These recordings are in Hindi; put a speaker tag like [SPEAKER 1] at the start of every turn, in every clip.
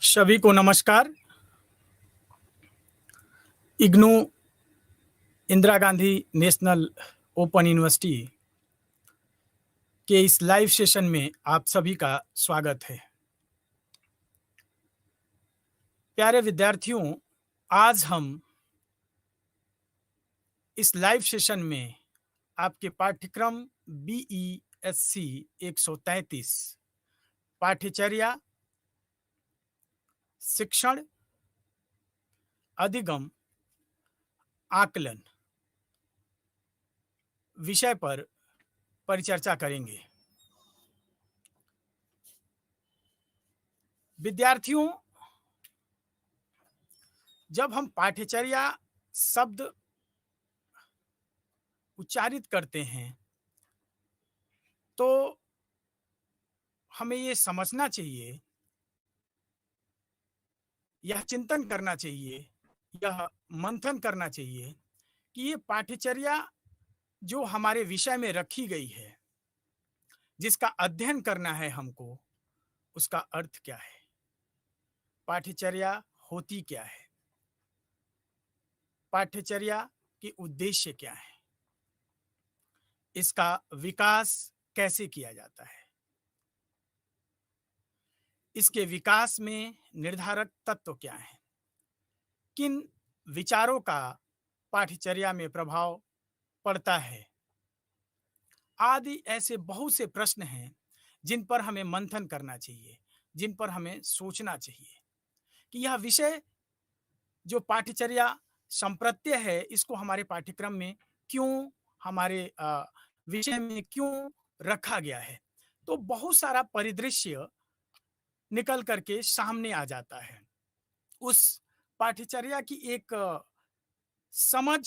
[SPEAKER 1] सभी को नमस्कार। IGNOU Indira Gandhi national open university के इस लाइव सेशन में आप सभी का स्वागत है। प्यारे विद्यार्थियों, आज हम इस लाइव सेशन में आपके पाठ्यक्रम BESC 133 पाठ्यचर्या, शिक्षण, अधिगम, आकलन विषय पर परिचर्चा करेंगे। विद्यार्थियों, जब हम पाठ्यचर्या शब्द उच्चारित करते हैं तो हमें ये समझना चाहिए, यह चिंतन करना चाहिए, यह मंथन करना चाहिए कि ये पाठ्यचर्या जो हमारे विषय में रखी गई है, जिसका अध्ययन करना है हमको, उसका अर्थ क्या है, पाठ्यचर्या होती क्या है, पाठ्यचर्या के उद्देश्य क्या है, इसका विकास कैसे किया जाता है, इसके विकास में निर्धारक तत्व क्या हैं, किन विचारों का पाठ्यचर्या में प्रभाव पड़ता है, आदि ऐसे बहुत से प्रश्न हैं जिन पर हमें मंथन करना चाहिए, जिन पर हमें सोचना चाहिए कि यह विषय जो पाठ्यचर्या संप्रत्यय है, इसको हमारे पाठ्यक्रम में क्यों, हमारे विषय में क्यों रखा गया है। तो बहुत सारा परिदृश्य निकल करके सामने आ जाता है। उस पाठ्यचर्या की एक समझ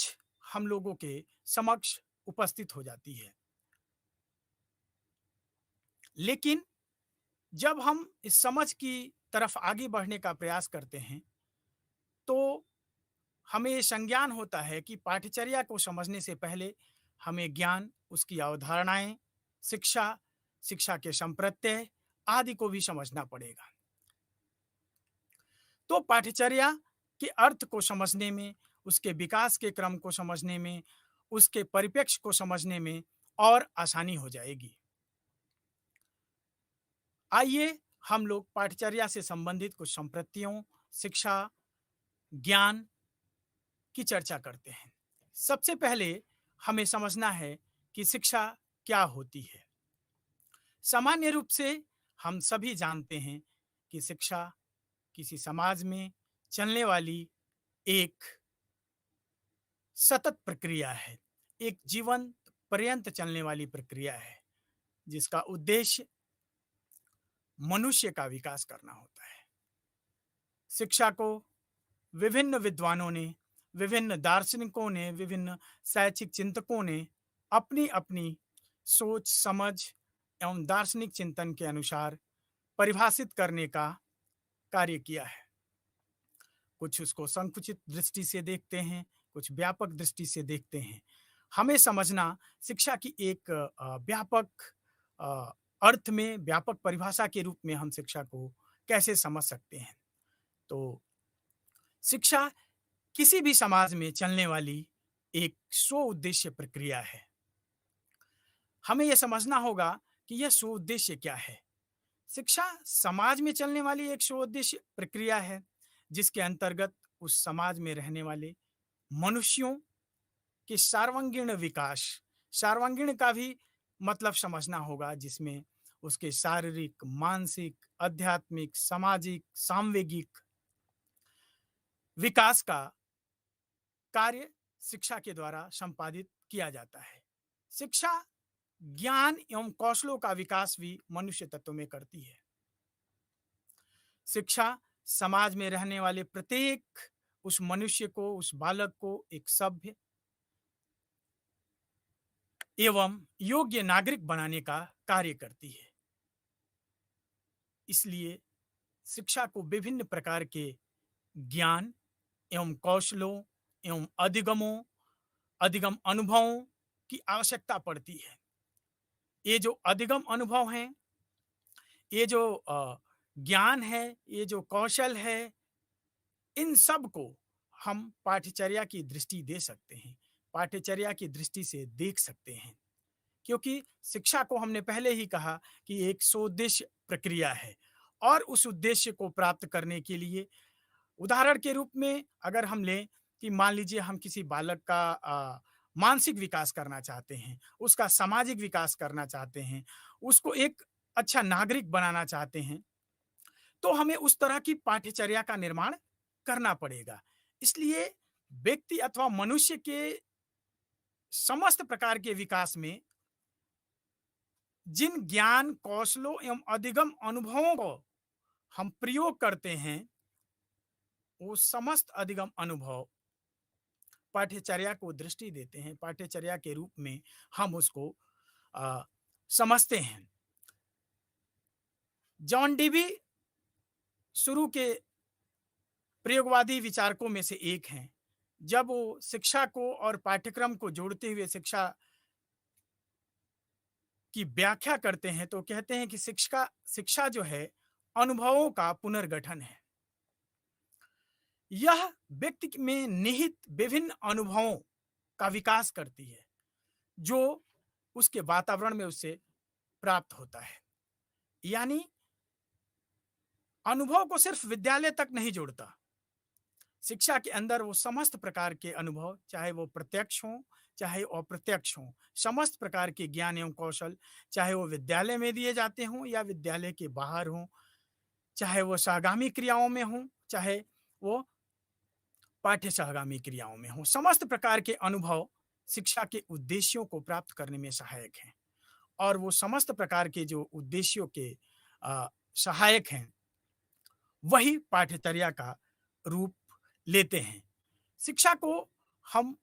[SPEAKER 1] हम लोगों के समक्ष उपस्थित हो जाती है। लेकिन जब हम इस समझ की तरफ आगे बढ़ने का प्रयास करते हैं तो हमें ये संज्ञान होता है कि पाठ्यचर्या को समझने से पहले हमें ज्ञान, उसकी अवधारणाएं, शिक्षा, शिक्षा के संप्रत्यय आदि को भी समझना पड़ेगा। तो पाठ्यचर्या के अर्थ को समझने में, उसके विकास के क्रम को समझने में, उसके परिप्रेक्ष्य को समझने में और आसानी हो जाएगी। आइए हम लोग पाठ्यचर्या से संबंधित कुछ संप्रत्ययों, शिक्षा, ज्ञान की चर्चा करते हैं। सबसे पहले हमें समझना है कि शिक्षा क्या होती है। सामान्य रूप से हम सभी जानते हैं कि शिक्षा किसी समाज में चलने वाली एक सतत प्रक्रिया है, एक जीवन पर्यंत चलने वाली प्रक्रिया है, जिसका उद्देश्य मनुष्य का विकास करना होता है। शिक्षा को विभिन्न विद्वानों ने, विभिन्न दार्शनिकों ने, विभिन्न शैक्षिक चिंतकों ने अपनी अपनी सोच, समझ एवं दार्शनिक चिंतन के अनुसार परिभाषित करने का कार्य किया है। कुछ उसको संकुचित दृष्टि से देखते हैं, कुछ व्यापक दृष्टि से देखते हैं। हमें समझना शिक्षा की एक व्यापक अर्थ में, व्यापक परिभाषा के रूप में हम शिक्षा को कैसे समझ सकते हैं। तो शिक्षा किसी भी समाज में चलने वाली एक स्व उद्देश्य प्रक्रिया है। हमें यह समझना होगा कि यह स्व उद्देश्य क्या है। शिक्षा समाज में चलने वाली एक स्व उद्देश्य प्रक्रिया है, जिसके अंतर्गत उस समाज में रहने वाले मनुष्यों के सर्वांगीण विकास, सर्वांगीण का भी मतलब समझना होगा, जिसमें उसके शारीरिक, मानसिक, आध्यात्मिक, सामाजिक, सांवेगिक विकास का कार्य शिक्षा के द्वारा संपादित किया जाता है। शिक्षा ज्ञान एवं कौशलों का विकास भी मनुष्य तत्व में करती है। शिक्षा समाज में रहने वाले प्रत्येक उस मनुष्य को, उस बालक को एक सभ्य एवं योग्य नागरिक बनाने का कार्य करती है। इसलिए शिक्षा को विभिन्न प्रकार के ज्ञान एवं कौशलों एवं अधिगम अनुभवों की आवश्यकता पड़ती है। ये जो अधिगम अनुभव हैं, ये जो ज्ञान है, ये जो कौशल है, इन सब को हम पाठ्यचर्या की दृष्टि दे सकते हैं, पाठ्यचर्या की दृष्टि से देख सकते हैं। क्योंकि शिक्षा को हमने पहले ही कहा कि एक सोद्देश्य प्रक्रिया है और उस उद्देश्य को प्राप्त करने के लिए उदाहरण के रूप में अगर हम लें कि मान लीजिए हम किसी बालक का मानसिक विकास करना चाहते हैं, उसका सामाजिक विकास करना चाहते हैं, उसको एक अच्छा नागरिक बनाना चाहते हैं, तो हमें उस तरह की पाठ्यचर्या का निर्माण करना पड़ेगा। इसलिए व्यक्ति अथवा मनुष्य के समस्त प्रकार के विकास में जिन ज्ञान, कौशलों एवं अधिगम अनुभवों को हम प्रयोग करते हैं, वो समस्त अधिगम अनुभव पाठ्यचर्या को दृष्टि देते हैं, पाठ्यचर्या के रूप में हम उसको अ, समझते हैं। जॉन डीवी शुरू के प्रयोगवादी विचारकों में से एक हैं। जब वो शिक्षा को और पाठ्यक्रम को जोड़ते हुए शिक्षा की व्याख्या करते हैं, तो कहते हैं कि शिक्षा शिक्षा जो है अनुभवों का पुनर्गठन है। यह व्यक्ति में निहित विभिन्न अनुभवों का विकास करती है, जो उसके वातावरण में उससे प्राप्त होता है। यानी अनुभव को सिर्फ विद्यालय तक नहीं जोड़ता। शिक्षा के अंदर वो समस्त प्रकार के अनुभव, चाहे वो प्रत्यक्ष हों, चाहे अप्रत्यक्ष हों, समस्त प्रकार के ज्ञान एवं कौशल, चाहे वो विद्यालय में दिए जाते हों या विद्यालय के बाहर हों, चाहे वो सहगामी क्रियाओं में हों, चाहे वो पाठ्य सहगामी क्रियाओं में हों, समस्त प्रकार के अनुभव शिक्षा के उद्देश्यों को प्राप्त करने में सहायक हैं। और वो समस्त प्रकार के जो उद्देश्यों के सहायक हैं, वही पाठ्यचर्या का रूप लेते हैं। शिक्षा को हम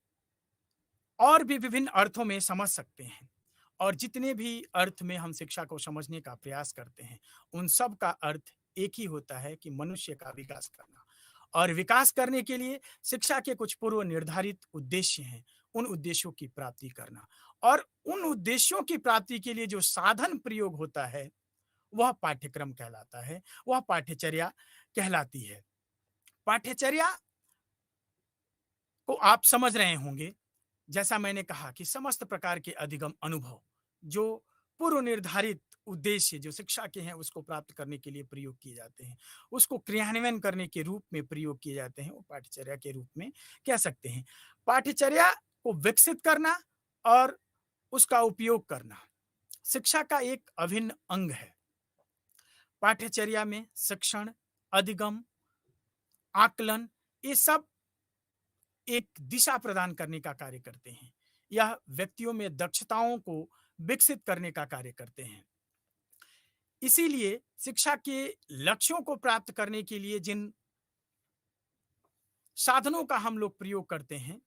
[SPEAKER 1] और भी विभिन्न अर्थों में समझ सकते हैं और जितने भी अर्थ में हम शिक्षा को समझने का प्रयास करते हैं, उन सब का अर्थ एक ही होता है कि मनुष्य का विकास करना। और विकास करने के लिए शिक्षा के कुछ पूर्व निर्धारित उद्देश्य हैं, उन उद्देश्यों की प्राप्ति करना और उन उद्देश्यों की प्राप्ति के लिए जो साधन प्रयोग होता है, वह पाठ्यक्रम कहलाता है, वह पाठ्यचर्या कहलाती है। पाठ्यचर्या को आप समझ रहे होंगे, जैसा मैंने कहा कि समस्त प्रकार के अधिगम अनुभव जो पूर्व निर्धारित उद्देश्य जो शिक्षा के हैं उसको प्राप्त करने के लिए प्रयोग किए जाते हैं, उसको क्रियान्वयन करने के रूप में प्रयोग किए जाते हैं, वो पाठ्यचर्या के रूप में कह सकते हैं। पाठ्यचर्या को विकसित करना और उसका उपयोग करना शिक्षा का एक अभिन्न अंग है। पाठ्यचर्या में शिक्षण, अधिगम, आकलन, ये सब एक दिशा प्रदान करने का कार्य करते हैं। यह व्यक्तियों में दक्षताओं को विकसित करने का कार्य करते हैं। इसीलिए शिक्षा के लक्ष्यों को प्राप्त करने के लिए जिन साधनों का हम लोग प्रयोग करते हैं,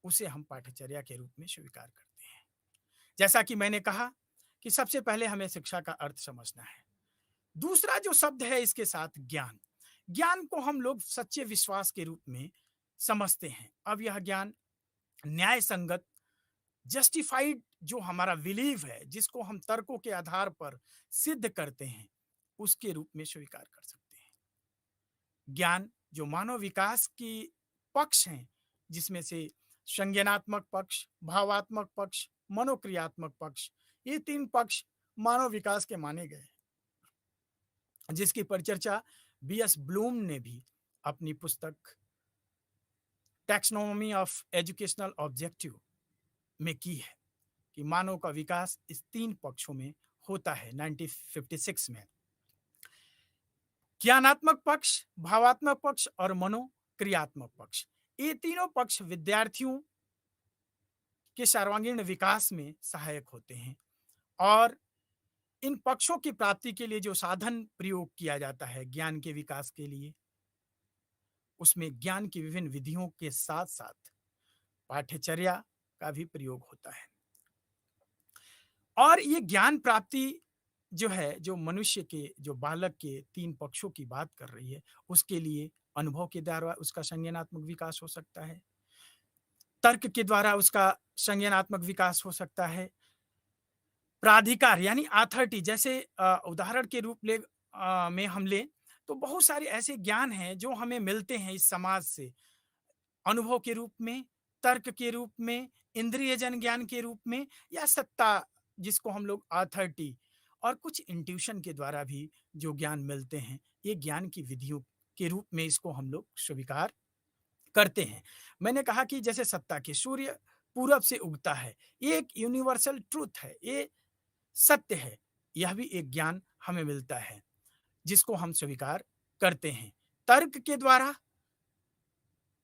[SPEAKER 1] उसे हम पाठ्यचर्या के रूप में स्वीकार करते हैं। जैसा कि मैंने कहा कि सबसे पहले हमें शिक्षा का अर्थ समझना है। दूसरा जो शब्द है इसके साथ ज्ञान। ज्ञान को हम लोग सच्चे विश्वास के रूप में समझते हैं। अब यह ज्ञान न्याय संगत, जस्टिफाइड जो हमारा बिलीव है, जिसको हम तर्कों के आधार पर सिद्ध करते हैं, उसके रूप में स्वीकार कर सकते हैं। ज्ञान जो मानव विकास की पक्ष हैं, जिसमें से संज्ञानात्मक पक्ष, भावात्मक पक्ष, मनोक्रियात्मक पक्ष, ये 3 पक्ष मानव विकास के माने गए, जिसकी परिचर्चा बीएस ब्लूम ने भी अपनी पुस्तक टैक्सोनॉमी ऑफ एजुकेशनल ऑब्जेक्टिव में की है कि मानव का विकास इस 3 पक्षों में होता है 1956 में। ज्ञानात्मक पक्ष, भावात्मक पक्ष और मनोक्रियात्मक पक्ष, ये तीनों पक्ष विद्यार्थियों के सर्वांगीण विकास में सहायक होते हैं और इन पक्षों की प्राप्ति के लिए जो साधन प्रयोग किया जाता है ज्ञान के विकास के लिए, उसमें ज्ञान की विभिन्न विधियों के साथ साथ पाठ्यचर्या का भी प्रयोग होता है। और ये ज्ञान प्राप्ति जो है, जो मनुष्य के, जो बालक के 3 पक्षों की बात कर रही है, उसके लिए अनुभव के द्वारा उसका संज्ञानात्मक विकास हो सकता है, तर्क के द्वारा उसका संज्ञानात्मक विकास हो सकता है, प्राधिकार यानी अथॉरिटी, जैसे उदाहरण के रूप ले में हम लें तो बहुत सारे ऐसे ज्ञान हैं जो हमें मिलते हैं इस समाज से। अनुभव के रूप में, तर्क के रूप में, इंद्रियजन ज्ञान के रूप में या सत्ता जिसको हम लोग अथॉरिटी और कुछ इंट्यूशन के द्वारा भी जो ज्ञान मिलते हैं, ये ज्ञान की विधियों के रूप में इसको हम लोग स्वीकार करते हैं। मैंने कहा कि जैसे सत्ता के सूर्य पूरब से उगता है, ये एक यूनिवर्सल ट्रुथ है, ये सत्य है। यह भी एक ज्ञान हमें मिलता है, जिसको हम स्वीकार करते हैं। तर्क के द्वारा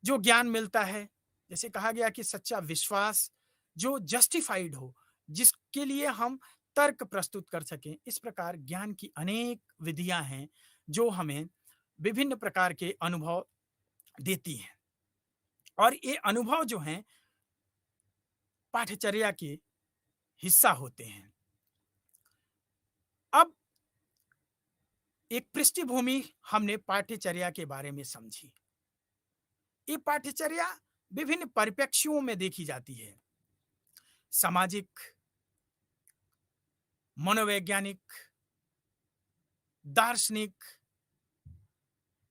[SPEAKER 1] जो ज्ञान मिलता है, जैसे कहा गया कि सच्चा विश्वास जो जस्टिफाइड हो, जिसके लिए हम तर्क प्रस्तुत कर सकें, इस प्रकार ज्ञान की अनेक विधियां हैं जो हमें विभिन्न प्रकार के अनुभव देती हैं। और ये अनुभव जो हैं पाठ्यचर्या के हिस्सा होते हैं। अब एक पृष्ठभूमि हमने पाठ्यचर्या के बारे में समझी। ये पाठ्यचर्या विभिन्न परिप्रेक्ष्यों में देखी जाती है। सामाजिक, मनोवैज्ञानिक, दार्शनिक,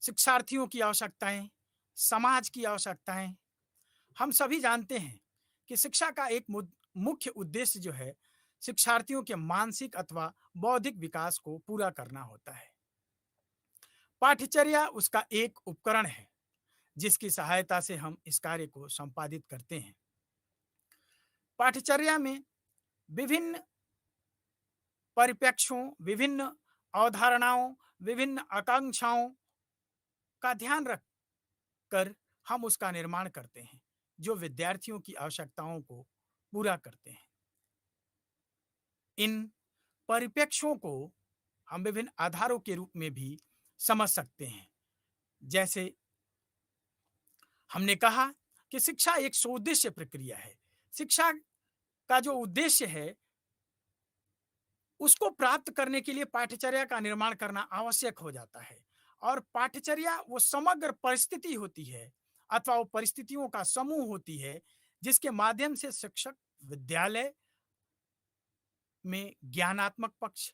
[SPEAKER 1] शिक्षार्थियों की आवश्यकताएं, समाज की आवश्यकताएं। हम सभी जानते हैं कि शिक्षा का एक मुख्य उद्देश्य जो है शिक्षार्थियों के मानसिक अथवा बौद्धिक विकास को पूरा करना होता है। पाठ्यचर्या उसका एक उपकरण है जिसकी सहायता से हम इस कार्य को संपादित करते हैं। पाठ्यचर्या में विभिन्न परिप्रेक्ष्यों, विभिन्न अवधारणाओं, विभिन्न आकांक्षाओं का ध्यान रखकर हम उसका निर्माण करते हैं जो विद्यार्थियों की आवश्यकताओं को पूरा करते हैं। इन परिप्रेक्ष्यों को हम विभिन्न आधारों के रूप में भी समझ सकते हैं। जैसे हमने कहा कि शिक्षा एक सोउद्देश्य प्रक्रिया है। शिक्षा का जो उद्देश्य है उसको प्राप्त करने के लिए पाठ्यचर्या का निर्माण करना आवश्यक हो जाता है। और पाठ्यचर्या वो समग्र परिस्थिति होती है अथवा वो परिस्थितियों का समूह होती है जिसके माध्यम से शिक्षक विद्यालय में ज्ञानात्मक पक्ष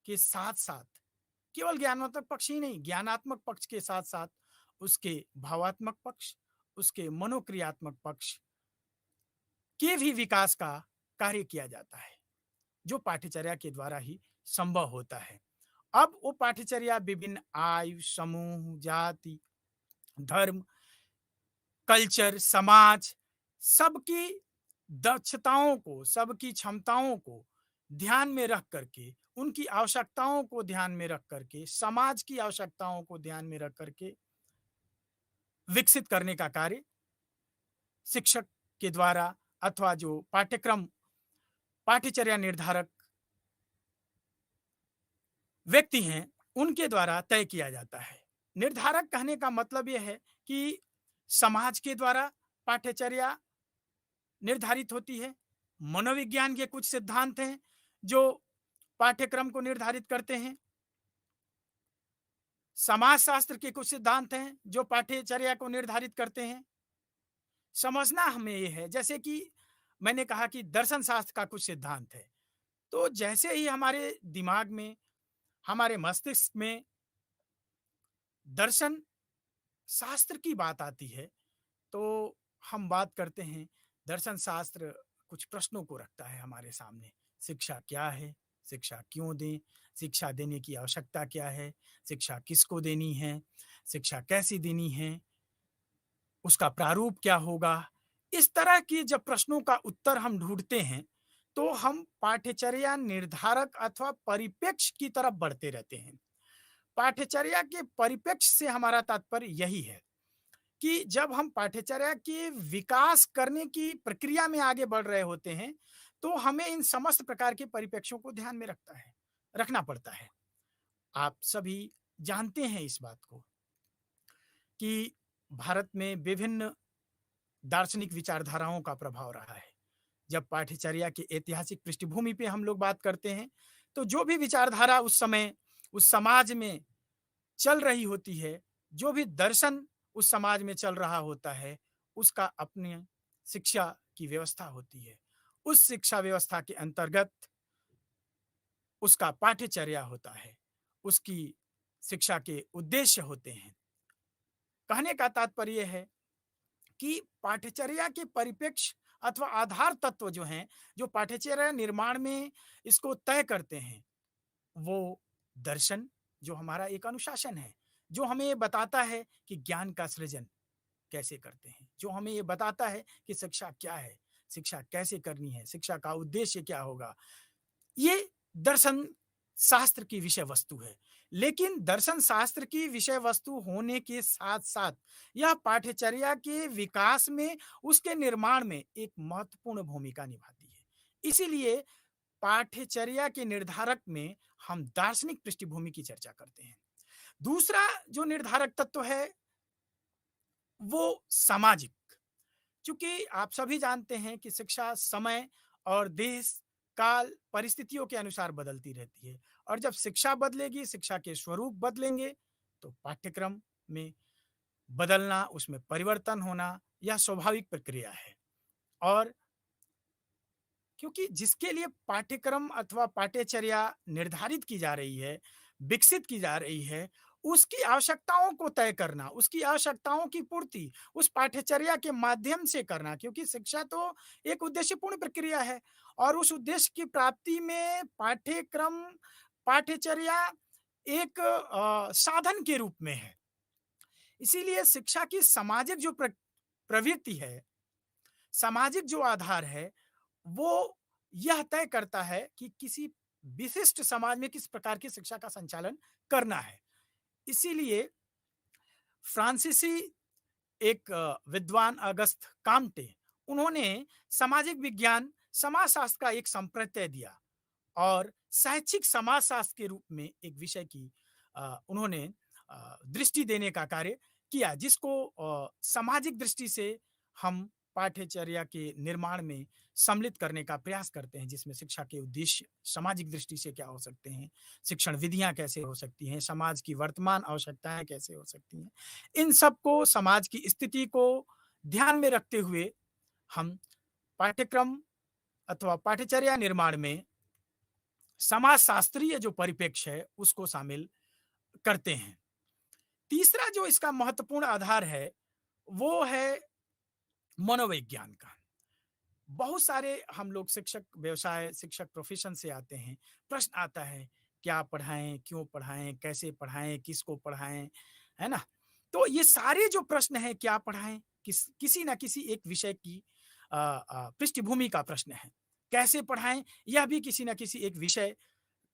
[SPEAKER 1] के साथ साथ, केवल ज्ञानात्मक पक्ष ही नहीं, ज्ञानात्मक पक्ष के साथ साथ उसके भावात्मक पक्ष, उसके मनोक्रियात्मक पक्ष के भी विकास का कार्य किया जाता है जो पाठ्यचर्या के द्वारा ही संभव होता है। अब वो पाठ्यचर्या विभिन्न आयु समूह, जाति, धर्म, कल्चर, समाज, सबकी दक्षताओं को, सबकी क्षमताओं को ध्यान में रख करके, उनकी आवश्यकताओं को ध्यान में रख करके, समाज की आवश्यकताओं को ध्यान में रख करके विकसित करने का कार्य शिक्षक के द्वारा अथवा जो पाठ्यक्रम पाठ्यचर्या निर्धारक व्यक्ति हैं उनके द्वारा तय किया जाता है। निर्धारक कहने का मतलब यह है कि समाज के द्वारा पाठ्यचर्या निर्धारित होती है। मनोविज्ञान के कुछ सिद्धांत हैं जो पाठ्यक्रम को निर्धारित करते हैं। समाजशास्त्र के कुछ सिद्धांत हैं जो पाठ्यचर्या को निर्धारित करते हैं। समझना हमें यह है, जैसे कि मैंने कहा कि दर्शन शास्त्र का कुछ सिद्धांत है, तो जैसे ही हमारे दिमाग में, हमारे मस्तिष्क में दर्शन शास्त्र की बात आती है तो हम बात करते हैं दर्शन शास्त्र कुछ प्रश्नों को रखता है हमारे सामने। शिक्षा क्या है? शिक्षा क्यों दें? शिक्षा देने की आवश्यकता क्या है? शिक्षा किसको देनी है? शिक्षा कैसी देनी है? उसका प्रारूप क्या होगा? इस तरह की जब प्रश्नों का उत्तर हम ढूंढते हैं तो हम पाठ्यचर्या निर्धारक अथवा परिप्रेक्ष्य की तरफ बढ़ते रहते हैं। पाठ्यचर्या के परिप्रेक्ष्य से हमारा तात्पर्य यही है कि जब हम पाठ्यचर्या के विकास करने की प्रक्रिया में आगे बढ़ रहे होते हैं तो हमें इन समस्त प्रकार के परिप्रेक्ष्यों को ध्यान में रखना पड़ता है। आप सभी जानते हैं इस बात को कि भारत में विभिन्न दार्शनिक विचारधाराओं का प्रभाव रहा है। जब पाठ्यचर्या की ऐतिहासिक पृष्ठभूमि पे हम लोग बात करते हैं तो जो भी विचारधारा उस समय उस समाज में चल रही होती है, जो भी दर्शन उस समाज में चल रहा होता है, उसका अपनी शिक्षा की व्यवस्था होती है। उस शिक्षा व्यवस्था के अंतर्गत उसका पाठ्यचर्या होता है, उसकी शिक्षा के उद्देश्य होते हैं। कहने का तात्पर्य है कि पाठ्यचर्या के परिप्रेक्ष्य अथवा आधार तत्व जो हैं, जो पाठ्यचर्या निर्माण में इसको तय करते हैं, वो दर्शन, जो हमारा एक अनुशासन है, जो हमें ये बताता है कि ज्ञान का सृजन कैसे करते हैं, जो हमें ये बताता है कि शिक्षा क्या है, शिक्षा कैसे करनी है, शिक्षा का उद्देश्य क्या होगा। ये दर्शन शास्त्र की विषय वस्तु है। लेकिन दर्शन शास्त्र की विषय वस्तु होने के साथ-साथ यह पाठ्यचर्या के विकास में, उसके निर्माण में एक महत्वपूर्ण भूमिका निभाती है। इसीलिए पाठ्यचर्या के निर्धारक में हम दार्शनिक पृष्ठभूमि की चर्चा करते हैं। दूसरा जो निर्धारक तत्व है, वो सामाजिक। चूँकि आप सभी जानते हैं कि शिक्षा समय और देश, काल, परिस्थितियों के अनुसार बदलती रहती है और जब शिक्षा बदलेगी, शिक्षा के स्वरूप बदलेंगे, तो पाठ्यक्रम में बदलना, उसमें परिवर्तन होना, यह स्वाभाविक प्रक्रिया है। और क्योंकि जिसके लिए पाठ्यक्रम अथवा पाठ्यचर्या निर्धारित की जा रही है, विकसित की जा रही है, उसकी आवश्यकताओं को तय करना, उसकी आवश्यकताओं की पूर्ति उस पाठ्यचर्या के माध्यम से करना, क्योंकि शिक्षा तो एक उद्देश्यपूर्ण प्रक्रिया है और उस उद्देश्य की प्राप्ति में पाठ्यक्रम, पाठ्यचर्या एक साधन के रूप में है। इसीलिए शिक्षा की सामाजिक जो प्रवृत्ति है, सामाजिक जो आधार है, वो यह तय करता है कि किसी विशिष्ट समाज में किस प्रकार की शिक्षा का संचालन करना है। इसीलिए फ्रांसीसी एक विद्वान अगस्त काम्टे, उन्होंने सामाजिक विज्ञान, समाजशास्त्र का एक संप्रत्यय दिया और शैक्षिक समाजशास्त्र के रूप में एक विषय की उन्होंने दृष्टि देने का कार्य किया, जिसको सामाजिक दृष्टि से हम पाठ्यचर्या के निर्माण में सम्मिलित करने का प्रयास करते हैं, जिसमें शिक्षा के उद्देश्य सामाजिक दृष्टि से क्या हो सकते हैं, शिक्षण विधियाँ कैसे हो सकती हैं, समाज की वर्तमान आवश्यकताएँ कैसे हो सकती हैं। इन सब को, समाज की स्थिति को ध्यान में रखते हुए हम पाठ्यक्रम अथवा पाठ्यचर्या निर्माण में समाजशास्त्रीय जो परिप्रेक्ष्य है, उसको शामिल करते हैं। तीसरा जो इसका महत्वपूर्ण आधार है, वो है मनोविज्ञान का। बहुत सारे हम लोग शिक्षक व्यवसाय, शिक्षक प्रोफ़ेशन से आते हैं। प्रश्न आता है, क्या पढ़ाएँ, क्यों पढ़ाएँ, कैसे पढ़ाएँ, किसको पढ़ाएँ, है ना? तो ये सारे जो प्रश्न हैं, क्या पढ़ाएँ, किसी न किसी एक विषय की पृष्ठभूमि का प्रश्न है। कैसे पढ़ाएँ, यह भी किसी न किसी एक विषय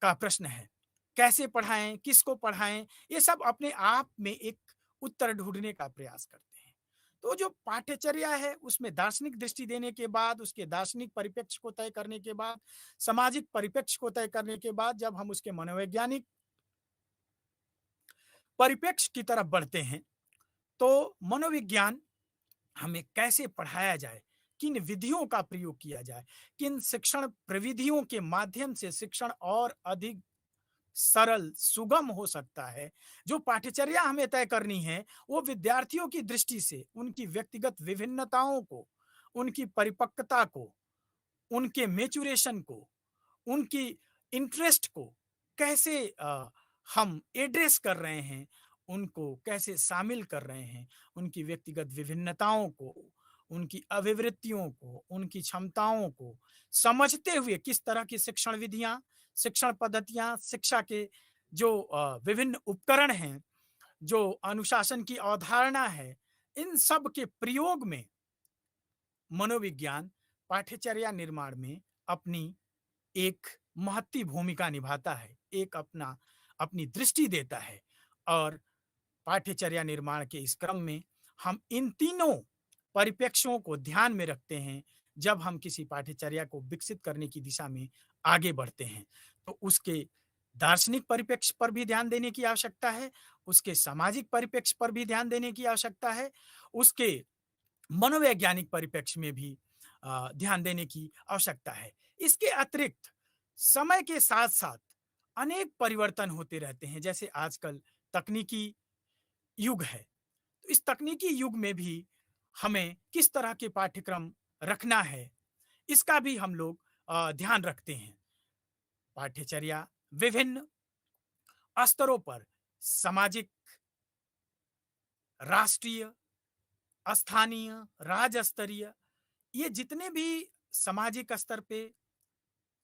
[SPEAKER 1] का प्रश्न है। कैसे पढ़ाएँ, किसको पढ़ाएँ, ये सब अपने आप में एक उत्तर ढूँढने का प्रयास करते हैं। तो जो पाठ्यचर्या है, उसमें दार्शनिक दृष्टि देने के बाद, उसके दार्शनिक परिप्रेक्ष्य को तय करने के बाद, सामाजिक परिप्रेक्ष्य को तय करने के बाद, जब हम उसके मनोवैज्ञानिक परिप्रेक्ष्य की तरफ बढ़ते हैं, तो मनोविज्ञान हमें कैसे पढ़ाया जाए, किन विधियों का प्रयोग किया जाए, किन शिक्षण प्रविधियों के माध्यम से शिक्षण और अधिक सरल, सुगम हो सकता है। जो पाठ्यचर्या हमें तय करनी है, वो विद्यार्थियों की दृष्टि से उनकी व्यक्तिगत विभिन्नताओं को, उनकी परिपक्वता को, उनके मैच्योरेशन को, उनकी इंटरेस्ट को कैसे हम एड्रेस कर रहे हैं, उनको कैसे शामिल कर रहे हैं, उनकी व्यक्तिगत विभिन्नताओं को, उनकी अभिवृत्तियों को, उनकी क्षमताओं को समझते हुए किस तरह की शिक्षण विधियाँ, शिक्षण पद्धतियाँ, शिक्षा के जो विभिन्न उपकरण हैं, जो अनुशासन की अवधारणा है, इन सब के प्रयोग में मनोविज्ञान पाठ्यचर्या निर्माण में अपनी एक महती भूमिका निभाता है, एक अपनी दृष्टि देता है और पाठ्यचर्या निर्माण के इस क्रम में हम इन तीनों परिप्रेक्ष्यों को ध्यान में रखते हैं, जब हम किसी पाठ्यचर्या को विकसित करने की दिशा में आगे बढ़ते हैं। तो उसके दार्शनिक परिप्रेक्ष्य पर भी ध्यान देने की आवश्यकता है, उसके सामाजिक परिप्रेक्ष्य पर भी ध्यान देने की आवश्यकता है, उसके मनोवैज्ञानिक परिप्रेक्ष्य में भी ध्यान देने की आवश्यकता है। इसके अतिरिक्त समय के साथ-साथ अनेक परिवर्तन होते रहते हैं, जैसे आजकल तकनीकी युग है। तो इस तकनीकी युग में भी हमें किस तरह के पाठ्यक्रम रखना है, इसका भी हम लोग ध्यान रखते हैं। पाठ्यचर्या विभिन्न स्तरों पर सामाजिक, राष्ट्रीय, स्थानीय, राज्य स्तरीय, ये जितने भी सामाजिक स्तर पे,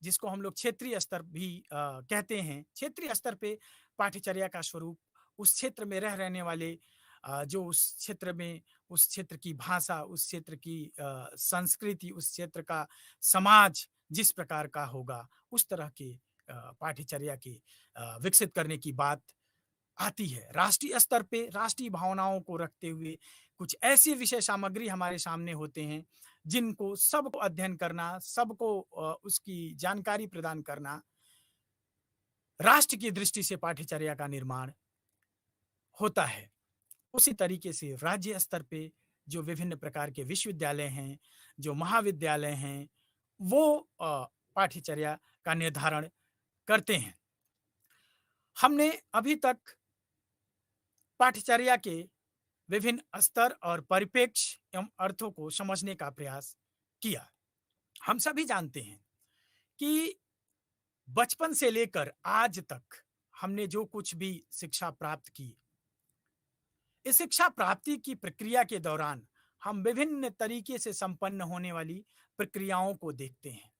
[SPEAKER 1] जिसको हम लोग क्षेत्रीय स्तर भी कहते हैं, क्षेत्रीय स्तर पे पाठ्यचर्या का स्वरूप उस क्षेत्र में रह रहने वाले जो उस क्षेत्र में उस क्षेत्र की भाषा, उस क्षेत्र की संस्कृति, उस क्षेत्र का समाज जिस प्रकार का होगा, उस तरह के पाठ्यचर्या की विकसित करने की बात आती है। राष्ट्रीय स्तर पे राष्ट्रीय भावनाओं को रखते हुए कुछ ऐसी विषय सामग्री हमारे सामने होते हैं, जिनको सबको अध्ययन करना, सबको उसकी जानकारी प्रदान करना, राष्ट्र की दृष्टि से पाठ्यचर्या का निर्माण होता है। उसी तरीके से राज्य स्तर पे जो विभिन्न प्रकार के विश्वविद्यालय हैं, जो महाविद्यालय हैं, वो पाठ्यचर्या का निर्धारण करते हैं। हमने अभी तक पाठ्यचर्या के विभिन्न स्तर और परिप्रेक्ष्य एवं अर्थों को समझने का प्रयास किया। हम सभी जानते हैं कि बचपन से लेकर आज तक हमने जो कुछ भी शिक्षा प्राप्त की, इस शिक्षा प्राप्ति की प्रक्रिया के दौरान हम विभिन्न तरीके से संपन्न होने वाली प्रक्रियाओं को देखते हैं।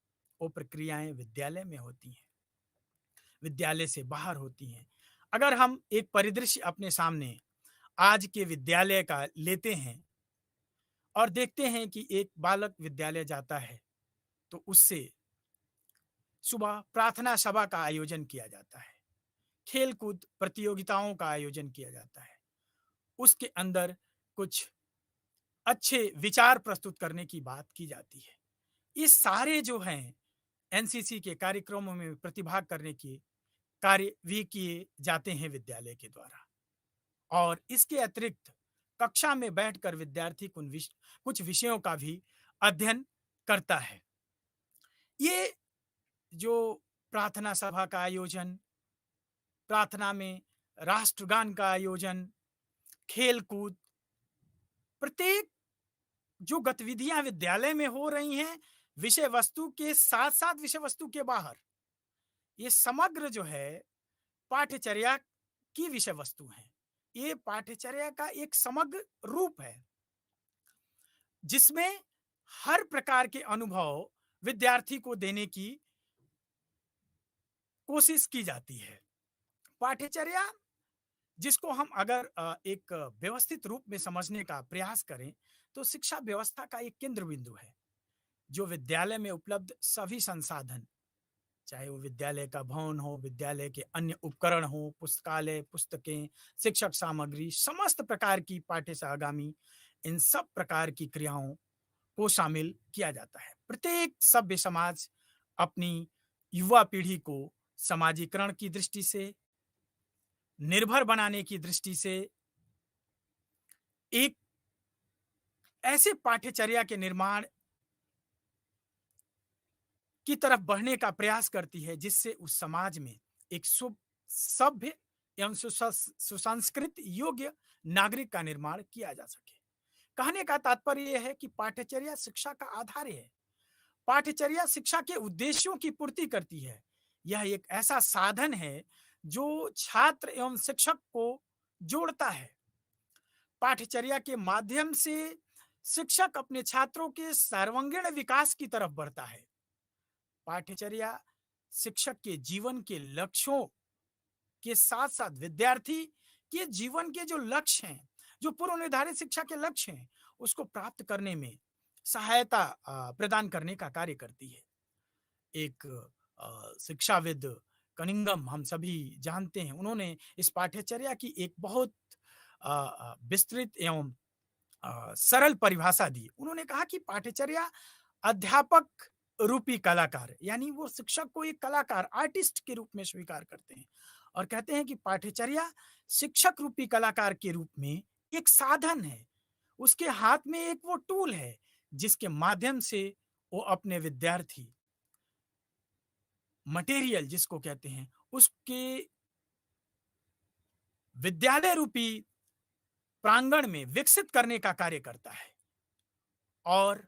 [SPEAKER 1] वो प्रक्रियाएं विद्यालय में होती हैं, विद्यालय से बाहर होती हैं। अगर हम एक परिदृश्य अपने सामने आज के विद्यालय का लेते हैं और देखते हैं कि एक बालक विद्यालय जाता है, तो उससे सुबह प्रार्थना सभा का आयोजन किया जाता है, खेलकूद प्रतियोगिताओं का आयोजन किया जाता है, उसके अंदर कुछ अच्छे विचार प्रस्तुत करने की बात की जाती है। ये सारे जो हैं एनसीसी के कार्यक्रमों में प्रतिभाग करने के कार्य भी किए जाते हैं विद्यालय के द्वारा। और इसके अतिरिक्त कक्षा में बैठकर विद्यार्थी कुछ विषयों का भी अध्ययन करता है। ये जो प्रार्थना सभा का आयोजन, प्रार्थना में राष्ट्रगान का आयोजन, खेल-कूद, प्रत्येक जो गतिविधियां विद्यालय में हो रही हैं, विषय वस्तु के साथ-साथ विषय वस्तु के बाहर, ये समग्र जो है पाठ्यचर्या की विषय वस्तु है। ये पाठ्यचर्या का एक समग्र रूप है, जिसमें हर प्रकार के अनुभव विद्यार्थी को देने की कोशिश की जाती है। पाठ्यचर्या जिसको हम अगर एक व्यवस्थित रूप में समझने का प्रयास करें, तो शिक्षा व्यवस्था का एक केंद्र बिंदु है, जो विद्यालय में उपलब्ध सभी संसाधन, चाहे वो विद्यालय का भवन हो, विद्यालय के अन्य उपकरण हो, पुस्तकालय, पुस्तकें, शिक्षक सामग्री, समस्त प्रकार की पाठ्य सामग्री, इन सब प्रकार की क्रियाओं को शामिल किया जाता है। प्रत्येक सभ्य समाज अपनी युवा पीढ़ी को समाजीकरण की दृष्टि से, निर्भर बनाने की दृष्टि से एक ऐसे पाठ्यचर्या के निर्माण की तरफ बढ़ने का प्रयास करती है, जिससे उस समाज में एक सभ्य एवं सुसंस्कृत योग्य नागरिक का निर्माण किया जा सके। कहने का तात्पर्य यह है कि पाठ्यचर्या शिक्षा का आधार है। पाठ्यचर्या शिक्षा के उद्देश्यों की पूर्ति करती है। यह एक ऐसा साधन है जो छात्र एवं शिक्षक को जोड़ता है। पाठ्यचर्या के माध्यम से शिक्षक अपने छात्रों के सर्वांगीण विकास की तरफ बढ़ता है। पाठ्यचर्या शिक्षक के जीवन के लक्ष्यों के साथ साथ विद्यार्थी के जीवन के जो लक्ष्य हैं, जो पूर्व निर्धारित शिक्षा के लक्ष्य हैं, उसको प्राप्त करने में सहायता प्रदान करने का कार्य करती है। एक शिक्षाविद कनिंघम हम सभी जानते हैं, उन्होंने इस पाठ्यचर्या की एक बहुत विस्तृत एवं सरल परिभाषा दी। उन्होंने कहा कि पाठ्यचर्या अध्यापक रूपी कलाकार, यानी वो शिक्षक को एक कलाकार, आर्टिस्ट के रूप में स्वीकार करते हैं और कहते हैं कि पाठ्यचर्या शिक्षक रूपी कलाकार के रूप में एक साधन है। उसके हाथ में एक वो टूल है, जिसके माध्यम से वो अपने विद्यार्थी मटेरियल जिसको कहते हैं, उसके विद्यालय रूपी प्रांगण में विकसित करने का कार्य करता है। और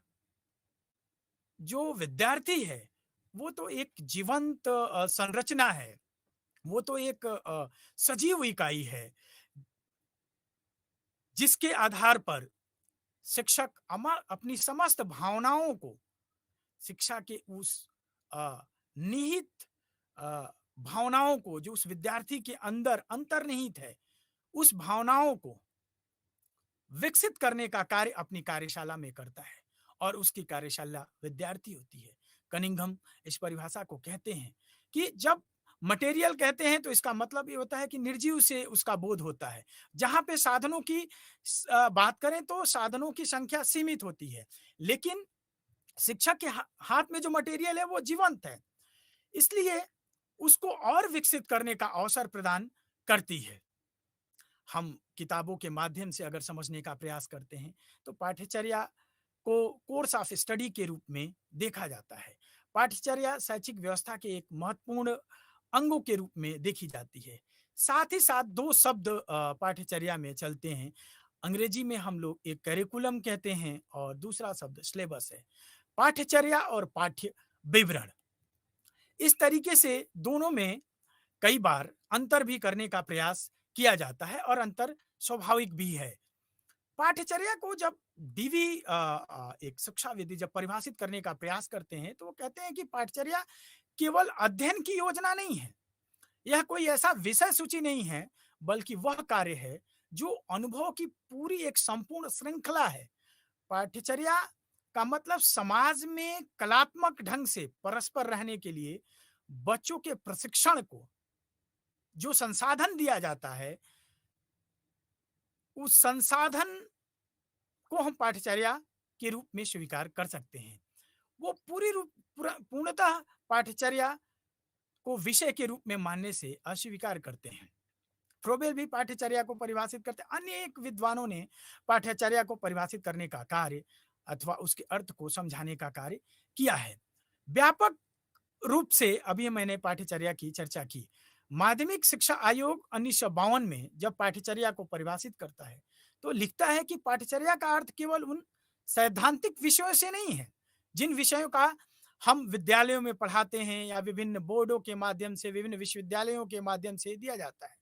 [SPEAKER 1] जो विद्यार्थी है, वो तो एक जीवंत संरचना है, वो तो एक सजीव इकाई है, जिसके आधार पर शिक्षक अपनी समस्त भावनाओं को शिक्षा के उस अ, निहित अ, भावनाओं को जो उस विद्यार्थी के अंदर अंतर्निहित है, उस भावनाओं को विकसित करने का कार्य अपनी कार्यशाला में करता है और उसकी कार्यशाला विद्यार्थी होती है। कनिंघम इस परिभाषा को कहते हैं कि जब मटेरियल कहते हैं तो इसका मतलब ये होता है कि निर्जीव से उसका बोध होता है। जहाँ पे साधनों की बात करें तो साधनों की संख्या सीमित होती है, लेकिन शिक्षक के हाथ में जो मटेरियल है वो जीवंत है, इसलिए उसको और विकसित करने का अवसर प्रदान करती है। हम किताबों के माध्यम से अगर समझने का प्रयास करते हैं तो पाठ्यचर्या को कोर्स ऑफ स्टडी के रूप में देखा जाता है। पाठ्यचर्या शैक्षिक व्यवस्था के एक महत्वपूर्ण अंगों के रूप में देखी जाती है। साथ ही साथ दो शब्द पाठ्यचर्या में चलते हैं। अंग्रेजी में हम लोग एक करिकुलम कहते हैं और दूसरा शब्द सिलेबस है। पाठ्यचर्या और पाठ्य विवरण, इस तरीके से दोनों में कई बार अंतर भी करने का प्रयास किया जाता है और अंतर स्वाभाविक भी है। पाठ्यचर्या को जब डीवी एक शिक्षाविद जब परिभाषित करने का प्रयास करते हैं तो वो कहते हैं कि पाठ्यचर्या केवल अध्ययन की योजना नहीं है, यह कोई ऐसा विषय सूची नहीं है, बल्कि वह कार्य है जो अनुभव की पूरी एक संपूर्ण श्रृंखला है। पाठ्यचर्या का मतलब समाज में कलात्मक ढंग से परस्पर रहने के लिए बच्चों के प्रशिक्षण को जो संसाधन दिया जाता है, उस संसाधन को हम पाठ्यचर्या के रूप में स्वीकार कर सकते हैं। वो पूर्णतः पाठ्यचर्या को विषय के रूप में मानने से अस्वीकार करते हैं। फ्रोबेल भी पाठ्यचर्या को परिभाषित करते हैं। अनेक विद्वानों ने पाठ्यचर्या को परिभाषित करने का कार्य अथवा उसके अर्थ को समझाने का कार्य किया है। व्यापक रूप से अभी मैंने पाठ्यचर्या की चर्चा की। माध्यमिक शिक्षा आयोग 1952 में जब पाठ्यचर्या को परिभाषित करता है तो लिखता है कि पाठ्यचर्या का अर्थ केवल उन सैद्धांतिक विषयों से नहीं है जिन विषयों का हम विद्यालयों में पढ़ाते हैं या विभिन्न बोर्डों के माध्यम से, विभिन्न विश्वविद्यालयों के माध्यम से दिया जाता है,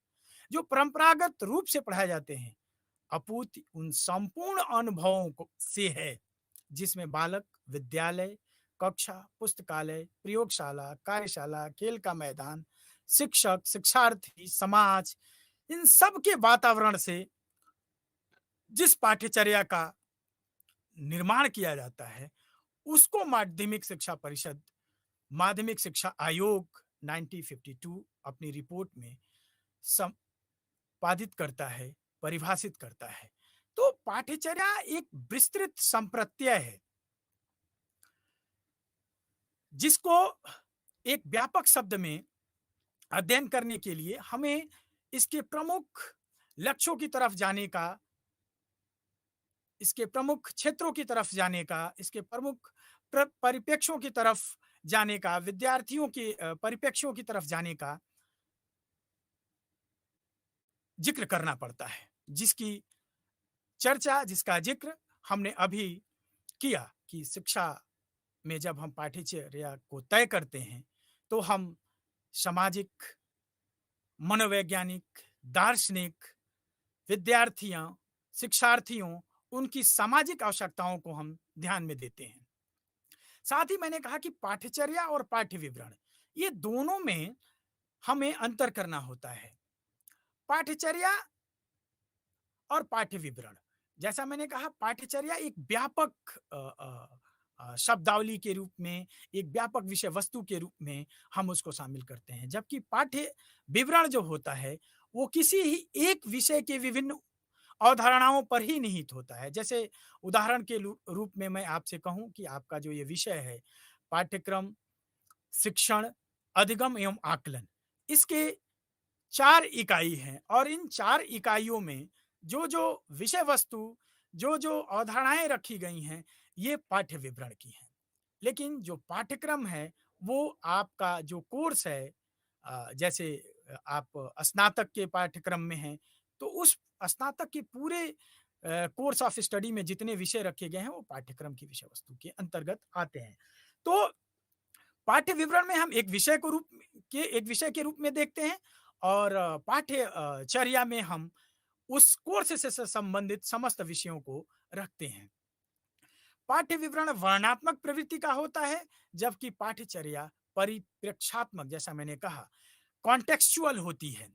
[SPEAKER 1] जो परंपरागत रूप से पढ़ाए जाते हैं, अपूर्ति उन संपूर्ण अनुभवों को से है जिसमें बालक विद्यालय, कक्षा, पुस्तकालय, प्रयोगशाला, कार्यशाला, खेल का मैदान, शिक्षक, शिक्षार्थी, समाज, इन सब के वातावरण से जिस पाठ्यचर्या का निर्माण किया जाता है, उसको माध्यमिक शिक्षा परिषद, माध्यमिक शिक्षा आयोग 1952 अपनी रिपोर्ट में संपादित करता है, परिभाषित करता है। तो पाठ्यचर्या एक विस्तृत संप्रत्यय है जिसको एक व्यापक शब्द में अध्ययन करने के लिए हमें इसके प्रमुख लक्ष्यों की तरफ जाने का, इसके प्रमुख क्षेत्रों की तरफ जाने का, इसके प्रमुख परिप्रेक्ष्यों की तरफ जाने का, विद्यार्थियों के परिप्रेक्ष्यों की तरफ जाने का जिक्र करना पड़ता है, जिसकी चर्चा, जिसका जिक्र हमने अभी किया कि शिक्षा में जब हम पाठ्यचर्या को तय करते हैं तो हम सामाजिक, मनोवैज्ञानिक, दार्शनिक, विद्यार्थियों, शिक्षार्थियों, उनकी सामाजिक आवश्यकताओं को हम ध्यान में देते हैं। साथ ही मैंने कहा कि पाठ्यचर्या और पाठ्य विवरण, ये दोनों में हमें अंतर करना होता है। पाठ्यचर्या और पाठ्य विवरण, जैसा मैंने कहा, पाठ्यचर्या एक व्यापक शब्दावली के रूप में, एक व्यापक विषय वस्तु के रूप में हम उसको शामिल करते हैं, जबकि पाठ्य विवरण जो होता है वो किसी ही एक विषय के विभिन्न अवधारणाओं पर ही निहित होता है। जैसे उदाहरण के रूप में मैं आपसे कहूं कि आपका जो ये विषय है, पाठ्यक्रम शिक्षण अधिगम एवं आकलन, इसके 4 इकाई हैं और इन 4 इकाइयों में जो विषय वस्तु, जो अवधारणाएं रखी गई हैं, ये पाठ्य विवरण की हैं। लेकिन जो पाठ्यक्रम है वो आपका जो कोर्स है, जैसे आप स्नातक के पाठ्यक्रम में हैं तो उस स्नातक के पूरे कोर्स ऑफ स्टडी में जितने विषय रखे गए हैं वो पाठ्यक्रम की विषय वस्तु के अंतर्गत आते हैं। तो पाठ्य विवरण में हम एक विषय के रूप में देखते हैं और चर्या में हम उस कोर्स से संबंधित समस्त विषयों को रखते हैं। पाठ्य विवरण वर्णनात्मक प्रवृत्ति का होता है, जबकि पाठ्यचर्या परिप्रेक्षात्मक, जैसा मैंने कहा, कॉन्टेक्सचुअल होती है।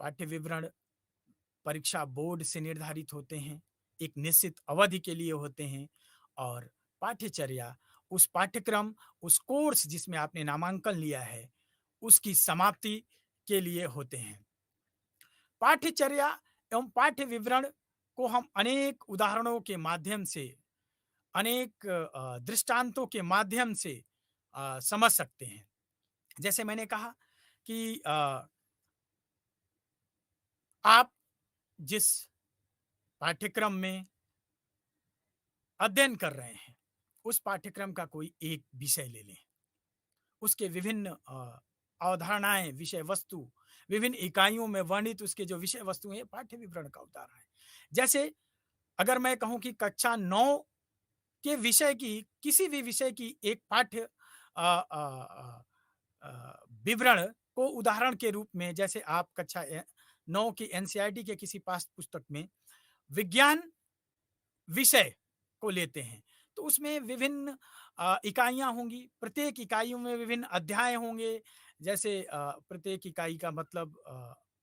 [SPEAKER 1] पाठ्य विवरण परीक्षा बोर्ड से निर्धारित होते हैं, एक निश्चित अवधि के लिए होते हैं और पाठ्यचर्या उस पाठ्यक्रम, उस कोर्स जिसमें आपने नामांकन लिया है, उसकी समाप्ति के लिए होते हैं। पाठ्यचर्या एवं पाठ्य विवरण को हम अनेक उदाहरणों के माध्यम से, अनेक दृष्टांतों के माध्यम से समझ सकते हैं। जैसे मैंने कहा कि आप जिस पाठ्यक्रम में अध्ययन कर रहे हैं, उस पाठ्यक्रम का कोई एक विषय ले लें। उसके विभिन्न अवधारणाएँ, विषय वस्तु, विभिन्न इकाइयों में वर्णित उसके जो विषय वस्तु हैं, पाठ्य विवरण का उदाहरण है। जैसे अगर मैं कहूँ कि कक्षा 9 के विषय की, किसी भी विषय की एक पाठ्य अ अ विवरण को उदाहरण के रूप में, जैसे आप कक्षा 9 की एनसीईआरटी के किसी पाठ्य पुस्तक में विज्ञान विषय को लेते हैं, तो उसमें विभिन्न इकाइयाँ होंगी, प्रत्येक इकाइयों में विभिन्न अध्याय होंगे। जैसे प्रत्येक इकाई का मतलब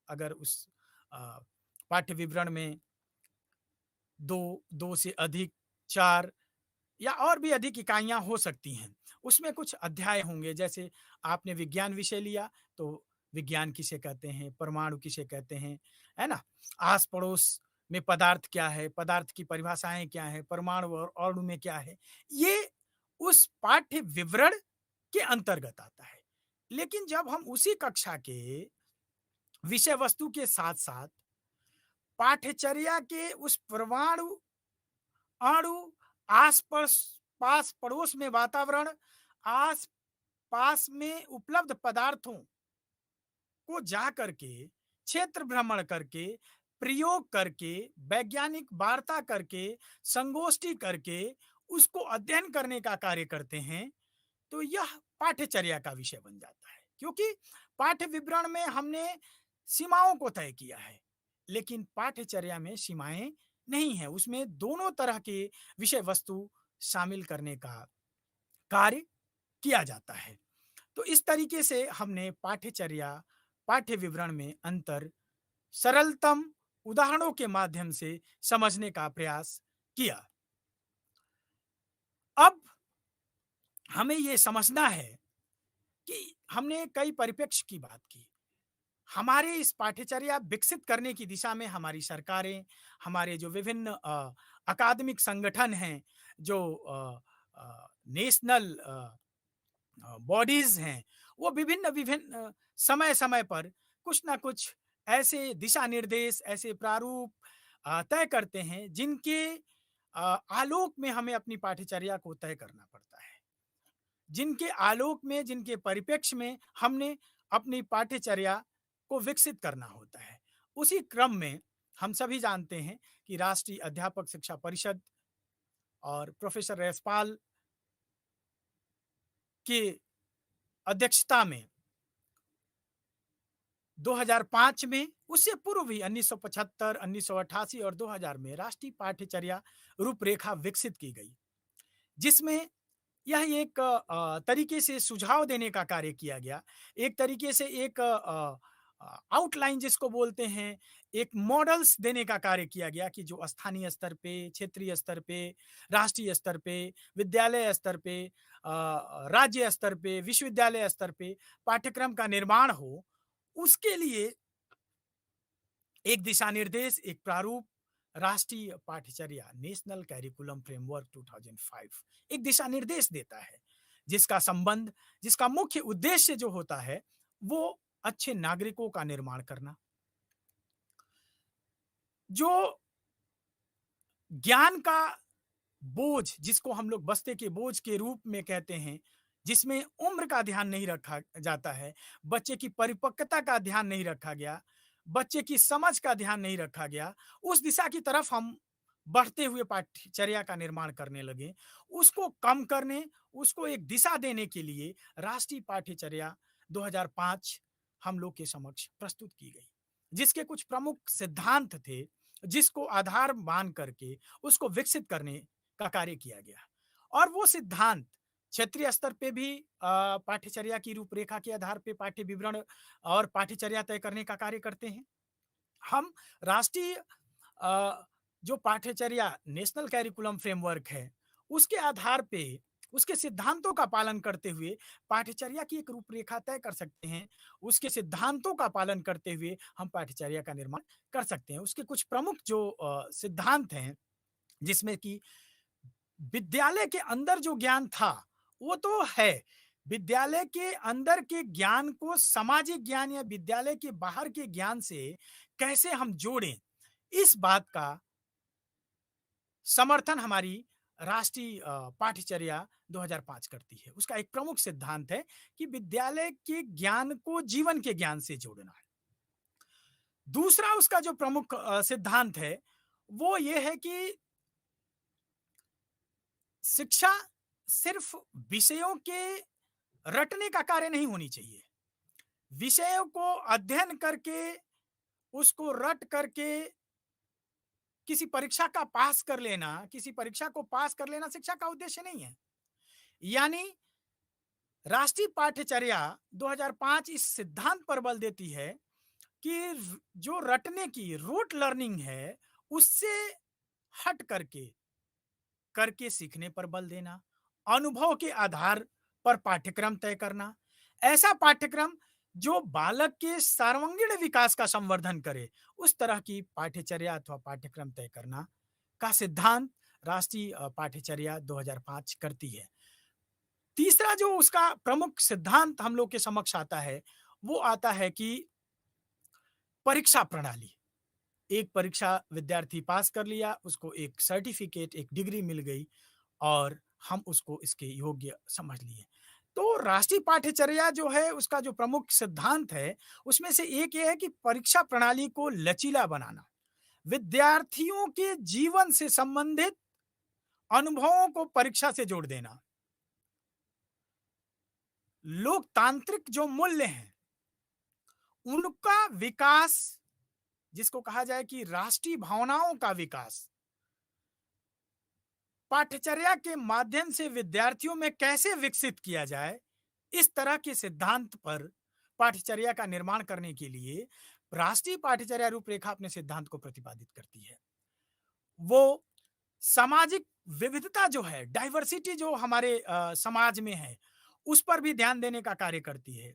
[SPEAKER 1] अगर उस अ, पाठ्य विवरण में 2, 2 से अधिक, 4 या और भी अधिक इकाइयाँ हो सकती हैं। उसमें कुछ अध्याय होंगे, जैसे आपने विज्ञान विषय लिया, तो विज्ञान किसे कहते हैं, परमाणु किसे कहते हैं, है ना? आस-पड़ोस में पदार्थ क्या है, पदार्थ की परिभाषाएँ क्या हैं, परमाणु और अणु में क्या है, ये उस पाठ्य विवरण के अंतर्गत आता है। लेकिन जब हम उसी कक्षा के विषय वस्तु के साथ-साथ पाठ्यचर्या के उस परमाणु, अणु, आस-पास, पास-पड़ोस में वातावरण, आस-पास में उपलब्ध पदार्थों को जा करके, क्षेत्र भ्रमण करके, प्रयोग करके, वैज्ञानिक वार्ता करके, संगोष्ठी करके, उसको अध्ययन करने का कार्य करते हैं, तो यह पाठ्यचर्या का विषय बन जाता है। क्योंकि पाठ्य विवरण में हमने सीमाओं को तय किया है, लेकिन पाठ्यचर्या में सीमाएँ नहीं हैं, उसमें दोनों तरह के विषय वस्तु शामिल करने का कार्य किया जाता है। तो इस तरीके से हमने पाठ्यचर्या, पाठ्य विवरण में अंतर सरलतम उदाहरणों के माध्यम से समझने का प्रयास किया। अब हमें ये समझना है कि हमने कई परिप्रेक्ष्य की बात की। हमारे इस पाठ्यचर्या विकसित करने की दिशा में हमारी सरकारें, हमारे जो विभिन्न अकादमिक संगठन हैं, जो नेशनल बॉडीज़ हैं, वो विभिन्न समय-समय पर कुछ ना कुछ ऐसे दिशा-निर्देश, ऐसे प्रारूप तय करते हैं, जिनके आलोक में हमें अपनी पाठ्यचर्या को तय करना पड़ता है। जिनके आलोक में, जिनके परिप्रेक्ष्य में हमने अपनी पाठ्यचर्या को विकसित करना होता है। उसी क्रम में हम सभी जानते हैं कि राष्ट्रीय अध्यापक शिक्षा परिषद और प्रोफ़ेसर यशपाल की अध्यक्षता में 2005 में, उससे पूर्व भी 1975, 1988 और 2000 में राष्ट्रीय पाठ्यचर्या रूपरेखा विकसित की गई, जिसमें यह एक तरीके से सुझाव देने का कार्य किया गया। एक तरीके से एक आउटलाइन जिसको बोलते हैं, एक मॉडल्स देने का कार्य किया गया कि जो स्थानीय स्तर पे, क्षेत्रीय स्तर पे, राष्ट्रीय स्तर पे, विद्यालय स्तर पे, राज्य स्तर पे, विश्वविद्यालय स्तर पे पाठ्यक्रम का निर्माण हो, उसके लिए एक दिशा-निर्देश, एक प्रारूप, राष्ट्रीय पाठ्यचर्या नेशनल करिकुलम फ्रेमवर्क 2005 एक दिशा-निर्देश देता है, जिसका संबंध, जिसका मुख्य उद्देश्य जो होता है, वो अच्छे नागरिकों का निर्माण करना। जो ज्ञान का बोझ, जिसको हम लोग बस्ते के बोझ के रूप में कहते हैं, जिसमें उम्र का ध्यान नहीं रखा जाता है, बच्चे की परिपक्वता का ध्यान नहीं रखा गया, बच्चे की समझ का ध्यान नहीं रखा गया, उस दिशा की तरफ हम बढ़ते हुए पाठ्यचर्या का निर्माण करने लगे, उसको कम करने, उसको एक दिशा देने के लिए राष्ट्रीय पाठ्यचर्या 2005 हम लोग के समक्ष प्रस्तुत की गई, जिसके कुछ प्रमुख सिद्धांत थे, जिसको आधार मान करके उसको विकसित करने का कार्य किया गया। और वो सिद्धांत क्षेत्रीय स्तर पे भी पाठ्यचर्या की रूपरेखा के आधार पे पाठ्य विवरण और पाठ्यचर्या तय करने का कार्य करते हैं। हम राष्ट्रीय जो पाठ्यचर्या नेशनल करिकुलम फ्रेमवर्क है, उसके आधार पे उसके सिद्धांतों का पालन करते हुए पाठ्यचर्या की एक रूपरेखा तय कर सकते हैं। उसके सिद्धांतों का पालन करते हुए हम पाठ्यचर्या का निर्माण कर सकते हैं। उसके कुछ प्रमुख जो सिद्धांत हैं, जिसमें कि विद्यालय के अंदर जो ज्ञान था, वो तो है। विद्यालय के अंदर के ज्ञान को सामाजिक ज्ञान या विद्यालय के बाहर के ज्ञान से कैसे हम जोड़ें, इस बात का समर्थन हमारी राष्ट्रीय पाठ्यचर्या 2005 करती है। उसका एक प्रमुख सिद्धांत है कि विद्यालय के ज्ञान को जीवन के ज्ञान से जोड़ना है। दूसरा उसका जो प्रमुख सिद्धांत है, वो ये है कि शिक्षा सिर्फ विषयों के रटने का कार्य नहीं होनी चाहिए। विषयों को अध्ययन करके, उसको रट करके किसी परीक्षा का पास कर लेना, किसी परीक्षा को पास कर लेना शिक्षा का उद्देश्य नहीं है। यानी राष्ट्रीय पाठ्यचर्या 2005 इस सिद्धांत पर बल देती है कि जो रटने की रोट लर्निंग है, उससे हट करके करके सीखने पर बल देना, अनुभव के आधार पर पाठ्यक्रम तय करना, ऐसा पाठ्यक्रम जो बालक के सर्वांगीण विकास का संवर्धन करे, उस तरह की पाठ्यचर्या अथवा पाठ्यक्रम तय करना का सिद्धांत राष्ट्रीय पाठ्यचर्या 2005 करती है। तीसरा जो उसका प्रमुख सिद्धांत हम लोग के समक्ष आता है, वो आता है कि परीक्षा प्रणाली। एक परीक्षा विद्यार्थी पास कर लिया, उसको एक सर्टिफिकेट, एक डिग्री मिल गई और हम उसको इसके योग्य समझ लिए। तो राष्ट्रीय पाठ्यचर्या जो है, उसका जो प्रमुख सिद्धांत है, उसमें से एक ये है कि परीक्षा प्रणाली को लचीला बनाना, विद्यार्थियों के जीवन से संबंधित अनुभवों को परीक्षा से जोड़ देना, लोकतांत्रिक जो मूल्य हैं, उनका विकास, जिसको कहा जाए कि राष्ट्रीय भावनाओं का विकास, पाठ्यचर्या के माध्यम से विद्यार्थियों में कैसे विकसित किया जाए, इस तरह के सिद्धांत पर पाठ्यचर्या का निर्माण करने के लिए राष्ट्रीय पाठ्यचर्या रूपरेखा अपने सिद्धांत को प्रतिपादित करती है। वो सामाजिक विविधता जो है, डाइवर्सिटी जो हमारे समाज में है, उस पर भी ध्यान देने का कार्य करती है।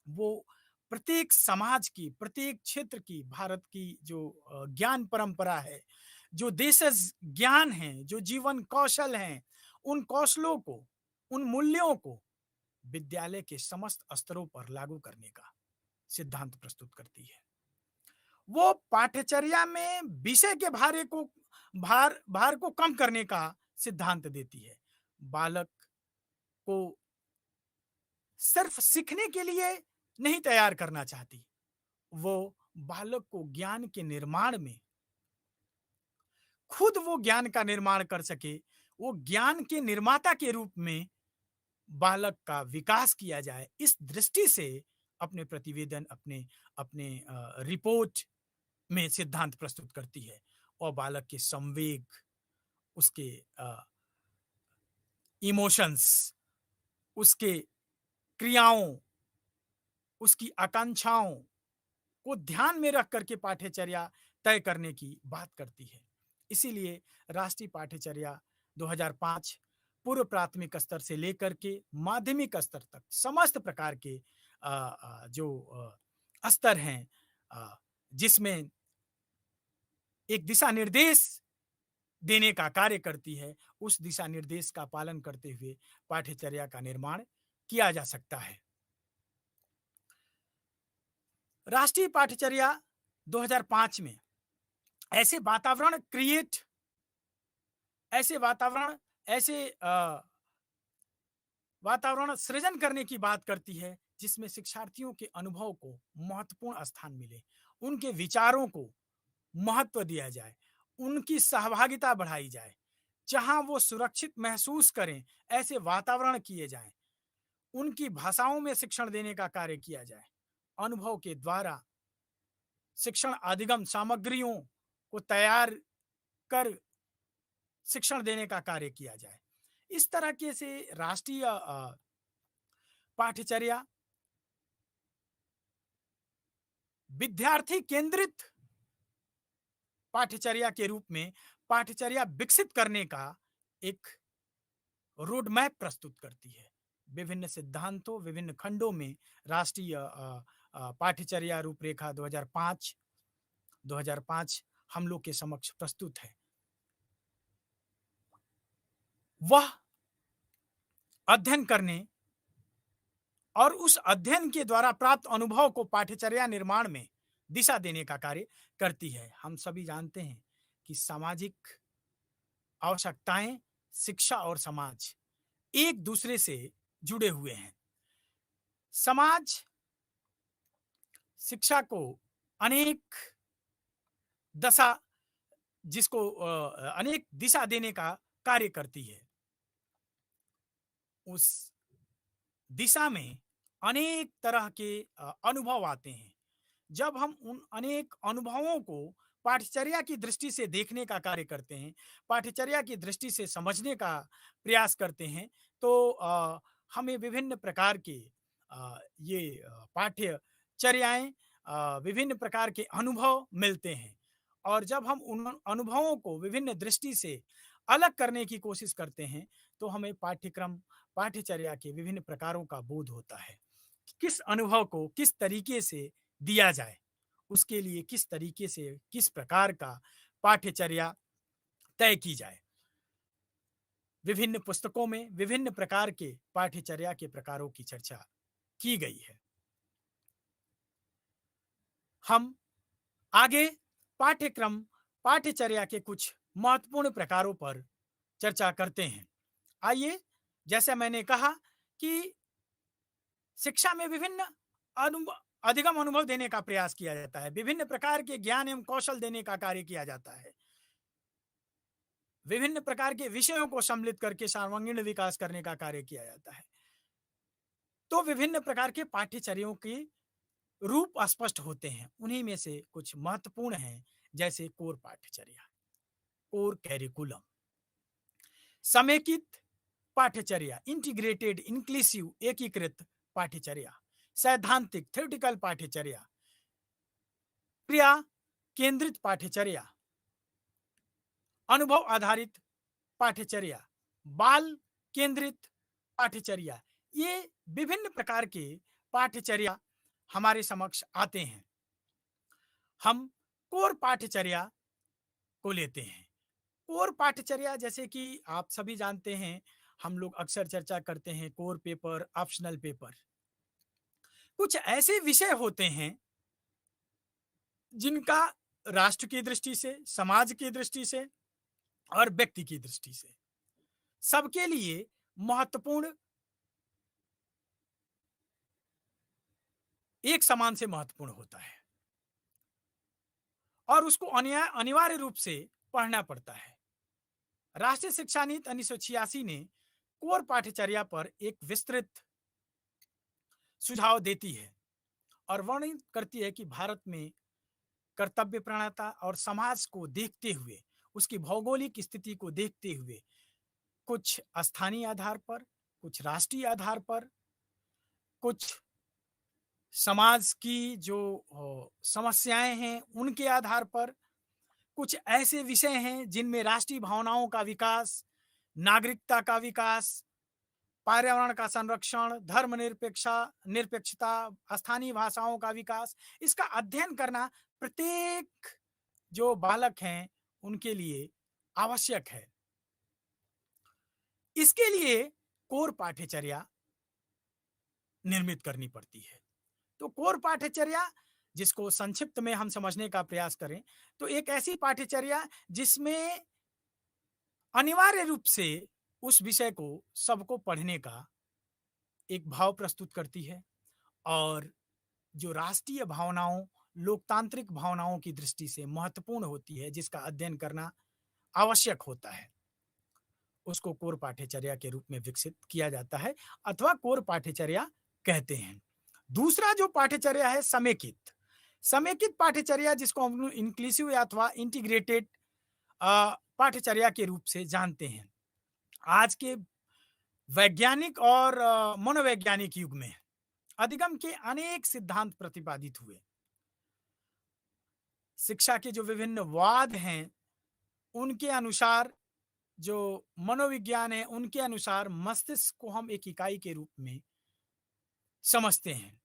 [SPEAKER 1] वो प्रत्येक समाज की, प्रत्येक क्षेत्र की, भारत की जो ज्ञान परंपरा है, जो देशज ज्ञान है, जो जीवन कौशल हैं, उन कौशलों को, उन मूल्यों को विद्यालय के समस्त स्तरों पर लागू करने का सिद्धांत प्रस्तुत करती है। वो पाठ्यचर्या में विषय के भार को कम करने का सिद्धांत देती है। बालक को सिर्फ सीखने के लिए नहीं तैयार करना चाहती, वो बालक को ज्ञान के निर्माण में खुद वो ज्ञान का निर्माण कर सके, वो ज्ञान के निर्माता के रूप में बालक का विकास किया जाए, इस दृष्टि से अपने प्रतिवेदन, अपने अपने रिपोर्ट में सिद्धांत प्रस्तुत करती है। और बालक के संवेग, उसके इमोशंस, उसके क्रियाओं, उसकी आकांक्षाओं को ध्यान में रख करके पाठ्यचर्या तय करने की बात करती है। इसीलिए राष्ट्रीय पाठ्यचर्या 2005 पूर्व प्राथमिक स्तर से लेकर के माध्यमिक स्तर तक समस्त प्रकार के जो स्तर हैं, जिसमें एक दिशा निर्देश देने का कार्य करती है, उस दिशा निर्देश का पालन करते हुए पाठ्यचर्या का निर्माण किया जा सकता है। राष्ट्रीय पाठ्यचर्या 2005 में ऐसे वातावरण क्रिएट, ऐसे वातावरण सृजन करने की बात करती है, जिसमें शिक्षार्थियों के अनुभव को महत्वपूर्ण स्थान मिले, उनके विचारों को महत्व दिया जाए, उनकी सहभागिता बढ़ाई जाए, जहां वो सुरक्षित महसूस करें, ऐसे वातावरण किए जाएं, उनकी भाषाओं में शिक्षण देने का कार्य किया जाए, अनुभव के द्वारा शिक्षण अधिगम सामग्रियों को तैयार कर शिक्षण देने का कार्य किया जाए। इस तरीके से राष्ट्रीय पाठ्यचर्या विद्यार्थी केंद्रित पाठ्यचर्या के रूप में पाठ्यचर्या विकसित करने का एक रोड मैप प्रस्तुत करती है। विभिन्न सिद्धांतों, विभिन्न खंडों में राष्ट्रीय पाठ्यचर्या रूपरेखा 2005 हम लोग के समक्ष प्रस्तुत है। वह अध्ययन करने और उस अध्ययन के द्वारा प्राप्त अनुभव को पाठ्यचर्या निर्माण में दिशा देने का कार्य करती है। हम सभी जानते हैं कि सामाजिक आवश्यकताएं, शिक्षा और समाज एक दूसरे से जुड़े हुए हैं। समाज शिक्षा को अनेक दशा जिसको अनेक दिशा देने का कार्य करती है। उस दिशा में अनेक तरह के अनुभव आते हैं। जब हम उन अनेक अनुभवों को पाठ्यचर्या की दृष्टि से देखने का कार्य करते हैं, पाठ्यचर्या की दृष्टि से समझने का प्रयास करते हैं, तो हमें विभिन्न प्रकार के ये पाठ्यचर्याएं, विभिन्न प्रकार के अनुभव मिलते हैं। और जब हम उन अनुभवों को विभिन्न दृष्टि से अलग करने की कोशिश करते हैं, तो हमें पाठ्यचर्या के विभिन्न प्रकारों का बोध होता है। किस अनुभव को किस तरीके से दिया जाए, उसके लिए किस तरीके से, किस प्रकार का पाठ्यचर्या तय की जाए। विभिन्न पुस्तकों में विभिन्न प्रकार के पाठ्यचर्या के प्रकारों की चर्चा की गई है। हम आगे पाठ्यचर्या के कुछ महत्वपूर्ण प्रकारों पर चर्चा करते हैं। आइए, जैसे मैंने कहा कि शिक्षा में विभिन्न अधिगम अनुभव देने का प्रयास किया जाता है, विभिन्न प्रकार के ज्ञान एवं कौशल देने का कार्य किया जाता है, विभिन्न प्रकार के विषयों को सम्मिलित करके सर्वांगीण विकास करने का कार्य किया जाता है। तो विभिन्न प्रकार के पाठ्यचर्यों के रूप स्पष्ट होते हैं। उन्हीं में से कुछ महत्वपूर्ण हैं, जैसे कोर पाठ्यचर्या, कोर कैरिकुलम, समेकित पाठ्यचर्या, इंटीग्रेटेड इंक्लूसिव एकीकृत पाठ्यचर्या, सैद्धांतिक थ्योरेटिकल पाठ्यचर्या, क्रिया केंद्रित पाठ्यचर्या, अनुभव आधारित पाठ्यचर्या, बाल केंद्रित पाठ्यचर्या। ये विभिन्न प्रकार के पाठ्यचर्या हमारे समक्ष आते हैं। हम कोर पाठ्यचर्या को लेते हैं। कोर पाठ्यचर्या, जैसे कि आप सभी जानते हैं, हम लोग अक्सर चर्चा करते हैं कोर पेपर, ऑप्शनल पेपर। कुछ ऐसे विषय होते हैं जिनका राष्ट्र की दृष्टि से, समाज की दृष्टि से और व्यक्ति की दृष्टि से सबके लिए महत्वपूर्ण, एक समान से महत्वपूर्ण होता है और उसको अनिवार्य रूप से पढ़ना पड़ता है। राष्ट्रीय शिक्षा नीति 1986 ने कोर पाठ्यचर्या पर एक विस्तृत सुझाव देती है और वर्णित करती है कि भारत में कर्तव्य प्रणाता और समाज को देखते हुए, उसकी भौगोलिक स्थिति को देखते हुए, कुछ स्थानीय आधार पर, कुछ राष्ट्रीय आधार पर, कुछ समाज की जो समस्याएं हैं उनके आधार पर, कुछ ऐसे विषय हैं जिनमें राष्ट्रीय भावनाओं का विकास, नागरिकता का विकास, पर्यावरण का संरक्षण, निरपेक्षता, स्थानीय भाषाओं का विकास, इसका अध्ययन करना प्रत्येक जो बालक हैं उनके लिए आवश्यक है। इसके लिए कोर पाठ्यचर्या निर्मित करनी पड़ती है। तो कोर पाठ्यचर्या, जिसको संक्षिप्त में हम समझने का प्रयास करें, तो एक ऐसी पाठ्यचर्या जिसमें अनिवार्य रूप से उस विषय को सबको पढ़ने का एक भाव प्रस्तुत करती है और जो राष्ट्रीय भावनाओं लोकतांत्रिक भावनाओं की दृष्टि से महत्वपूर्ण होती है, जिसका अध्ययन करना आवश्यक होता है, उसको कोर पाठ्यचर्या के रूप में विकसित किया जाता है अथवा कोर पाठ्यचर्या कहते हैं। दूसरा जो पाठ्यचर्या है समेकित। समेकित पाठ्यचर्या जिसको हम लोग इंक्लूसिव अथवा इंटीग्रेटेड पाठ्यचर्या के रूप से जानते हैं। आज के वैज्ञानिक और मनोवैज्ञानिक युग में अधिगम के अनेक सिद्धांत प्रतिपादित हुए। शिक्षा के जो विभिन्न वाद हैं, उनके अनुसार जो मनोविज्ञान है, उनके अनुसार मस्तिष्क को हम एक इकाई के रूप में समझते हैं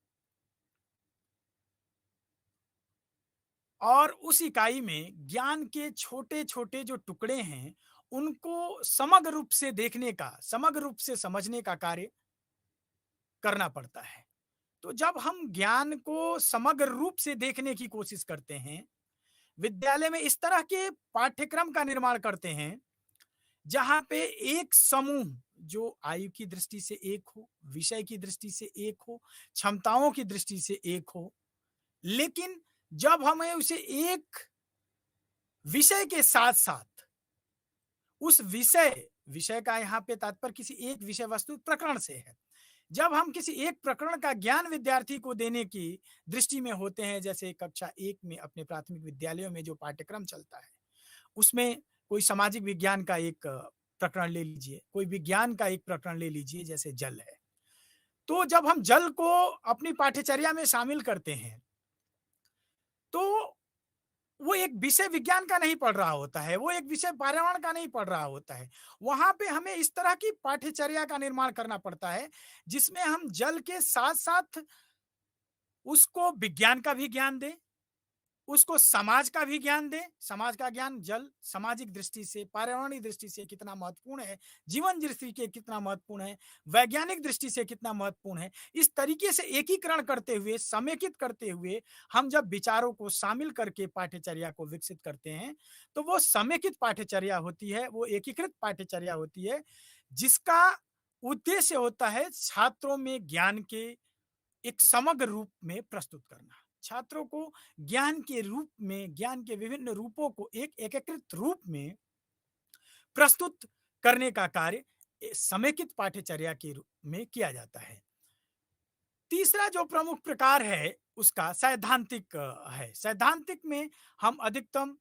[SPEAKER 1] और उस इकाई में ज्ञान के छोटे-छोटे जो टुकड़े हैं, उनको समग्र रूप से देखने का, समग्र रूप से समझने का कार्य करना पड़ता है। तो जब हम ज्ञान को समग्र रूप से देखने की कोशिश करते हैं, विद्यालय में इस तरह के पाठ्यक्रम का निर्माण करते हैं, जहाँ पे एक समूह जो आयु की दृष्टि से एक हो, विषय की दृष्टि से एक हो, क्षमताओं की दृष्टि से एक हो, लेकिन जब हमें उसे एक विषय के साथ-साथ उस विषय का यहाँ पे तात्पर्य किसी एक विषय वस्तु प्रकरण से है। जब हम किसी एक प्रकरण का ज्ञान विद्यार्थी को देने की दृष्टि में होते हैं, जैसे कक्षा 1 में अपने प्राथमिक विद्यालयों में जो पाठ्यक्रम चलता है, उसमें कोई सामाजिक विज्ञान का एक प्रकरण ले लीजिए, कोई विज्ञान का एक प्रकरण ले लीजिए जैसे जल है। तो जब हम जल को अपनी पाठ्यचर्या में शामिल करते हैं, तो वो एक विषय विज्ञान का नहीं पढ़ रहा होता है, वो एक विषय पर्यावरण का नहीं पढ़ रहा होता है। वहाँ पे हमें इस तरह की पाठ्यचर्या का निर्माण करना पड़ता है, जिसमें हम जल के साथ-साथ उसको विज्ञान का भी ज्ञान दें, उसको समाज का भी ज्ञान दें। समाज का ज्ञान जल सामाजिक दृष्टि से, पर्यावरणीय दृष्टि से कितना महत्वपूर्ण है, जीवन दृष्टि के कितना महत्वपूर्ण है, वैज्ञानिक दृष्टि से कितना महत्वपूर्ण है। इस तरीके से एकीकरण करते हुए, समेकित करते हुए हम जब विचारों को शामिल करके पाठ्यचर्या को विकसित करते हैं, तो वो समेकित पाठ्यचर्या होती है, वो एकीकृत पाठ्यचर्या होती है, जिसका उद्देश्य होता है छात्रों में ज्ञान के एक समग्र रूप में प्रस्तुत करना। छात्रों को ज्ञान के रूप में, ज्ञान के विभिन्न रूपों को एक एकीकृत रूप में प्रस्तुत करने का कार्य समेकित पाठ्यचर्या के रूप में किया जाता है। तीसरा जो प्रमुख प्रकार है उसका सैद्धांतिक है। सैद्धांतिक में हम अधिकतम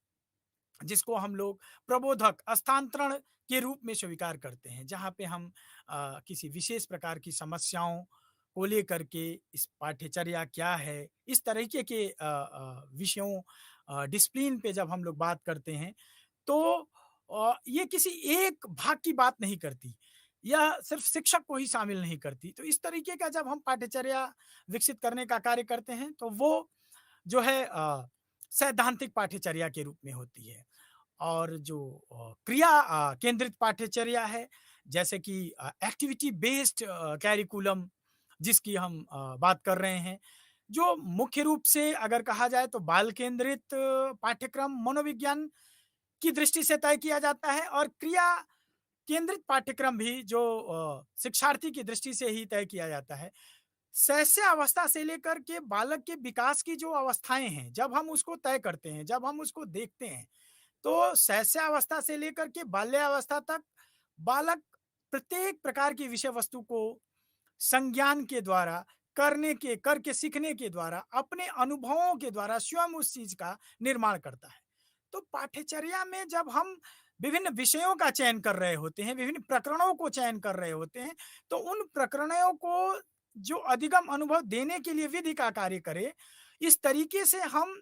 [SPEAKER 1] जिसको हम लोग प्रबोधक हस्तांतरण के रूप में स्वीकार करते हैं, जहाँ पे हम किसी विशेष प्रकार की समस्याओं को लेकर के इस पाठ्यचर्या क्या है, इस तरीके के विषयों डिसिप्लिन पे जब हम लोग बात करते हैं, तो ये किसी एक भाग की बात नहीं करती, यह सिर्फ शिक्षक को ही शामिल नहीं करती। तो इस तरीके का जब हम पाठ्यचर्या विकसित करने का कार्य करते हैं, तो वो जो है सैद्धांतिक पाठ्यचर्या के रूप में होती है। और जो क्रिया केंद्रित पाठ्यचर्या है, जैसे कि एक्टिविटी बेस्ड कैरिकुलम जिसकी हम बात कर रहे हैं, जो मुख्य रूप से अगर कहा जाए तो बाल केंद्रित पाठ्यक्रम मनोविज्ञान की दृष्टि से तय किया जाता है और क्रिया केंद्रित पाठ्यक्रम भी जो शिक्षार्थी की दृष्टि से ही तय किया जाता है। शैशव अवस्था से लेकर के बालक के विकास की जो अवस्थाएँ हैं, जब हम उसको तय करते हैं, जब हम उसको देखते हैं, तो शैशव अवस्था से लेकर के बाल्यावस्था तक बालक प्रत्येक प्रकार की विषय वस्तु को संज्ञान के द्वारा, करके सीखने के द्वारा, अपने अनुभवों के द्वारा स्वयं उस चीज़ का निर्माण करता है। तो पाठ्यचर्या में जब हम विभिन्न विषयों का चयन कर रहे होते हैं, विभिन्न प्रकरणों को चयन कर रहे होते हैं, तो उन प्रकरणों को जो अधिगम अनुभव देने के लिए विधि का कार्य करे, इस तरीके से हम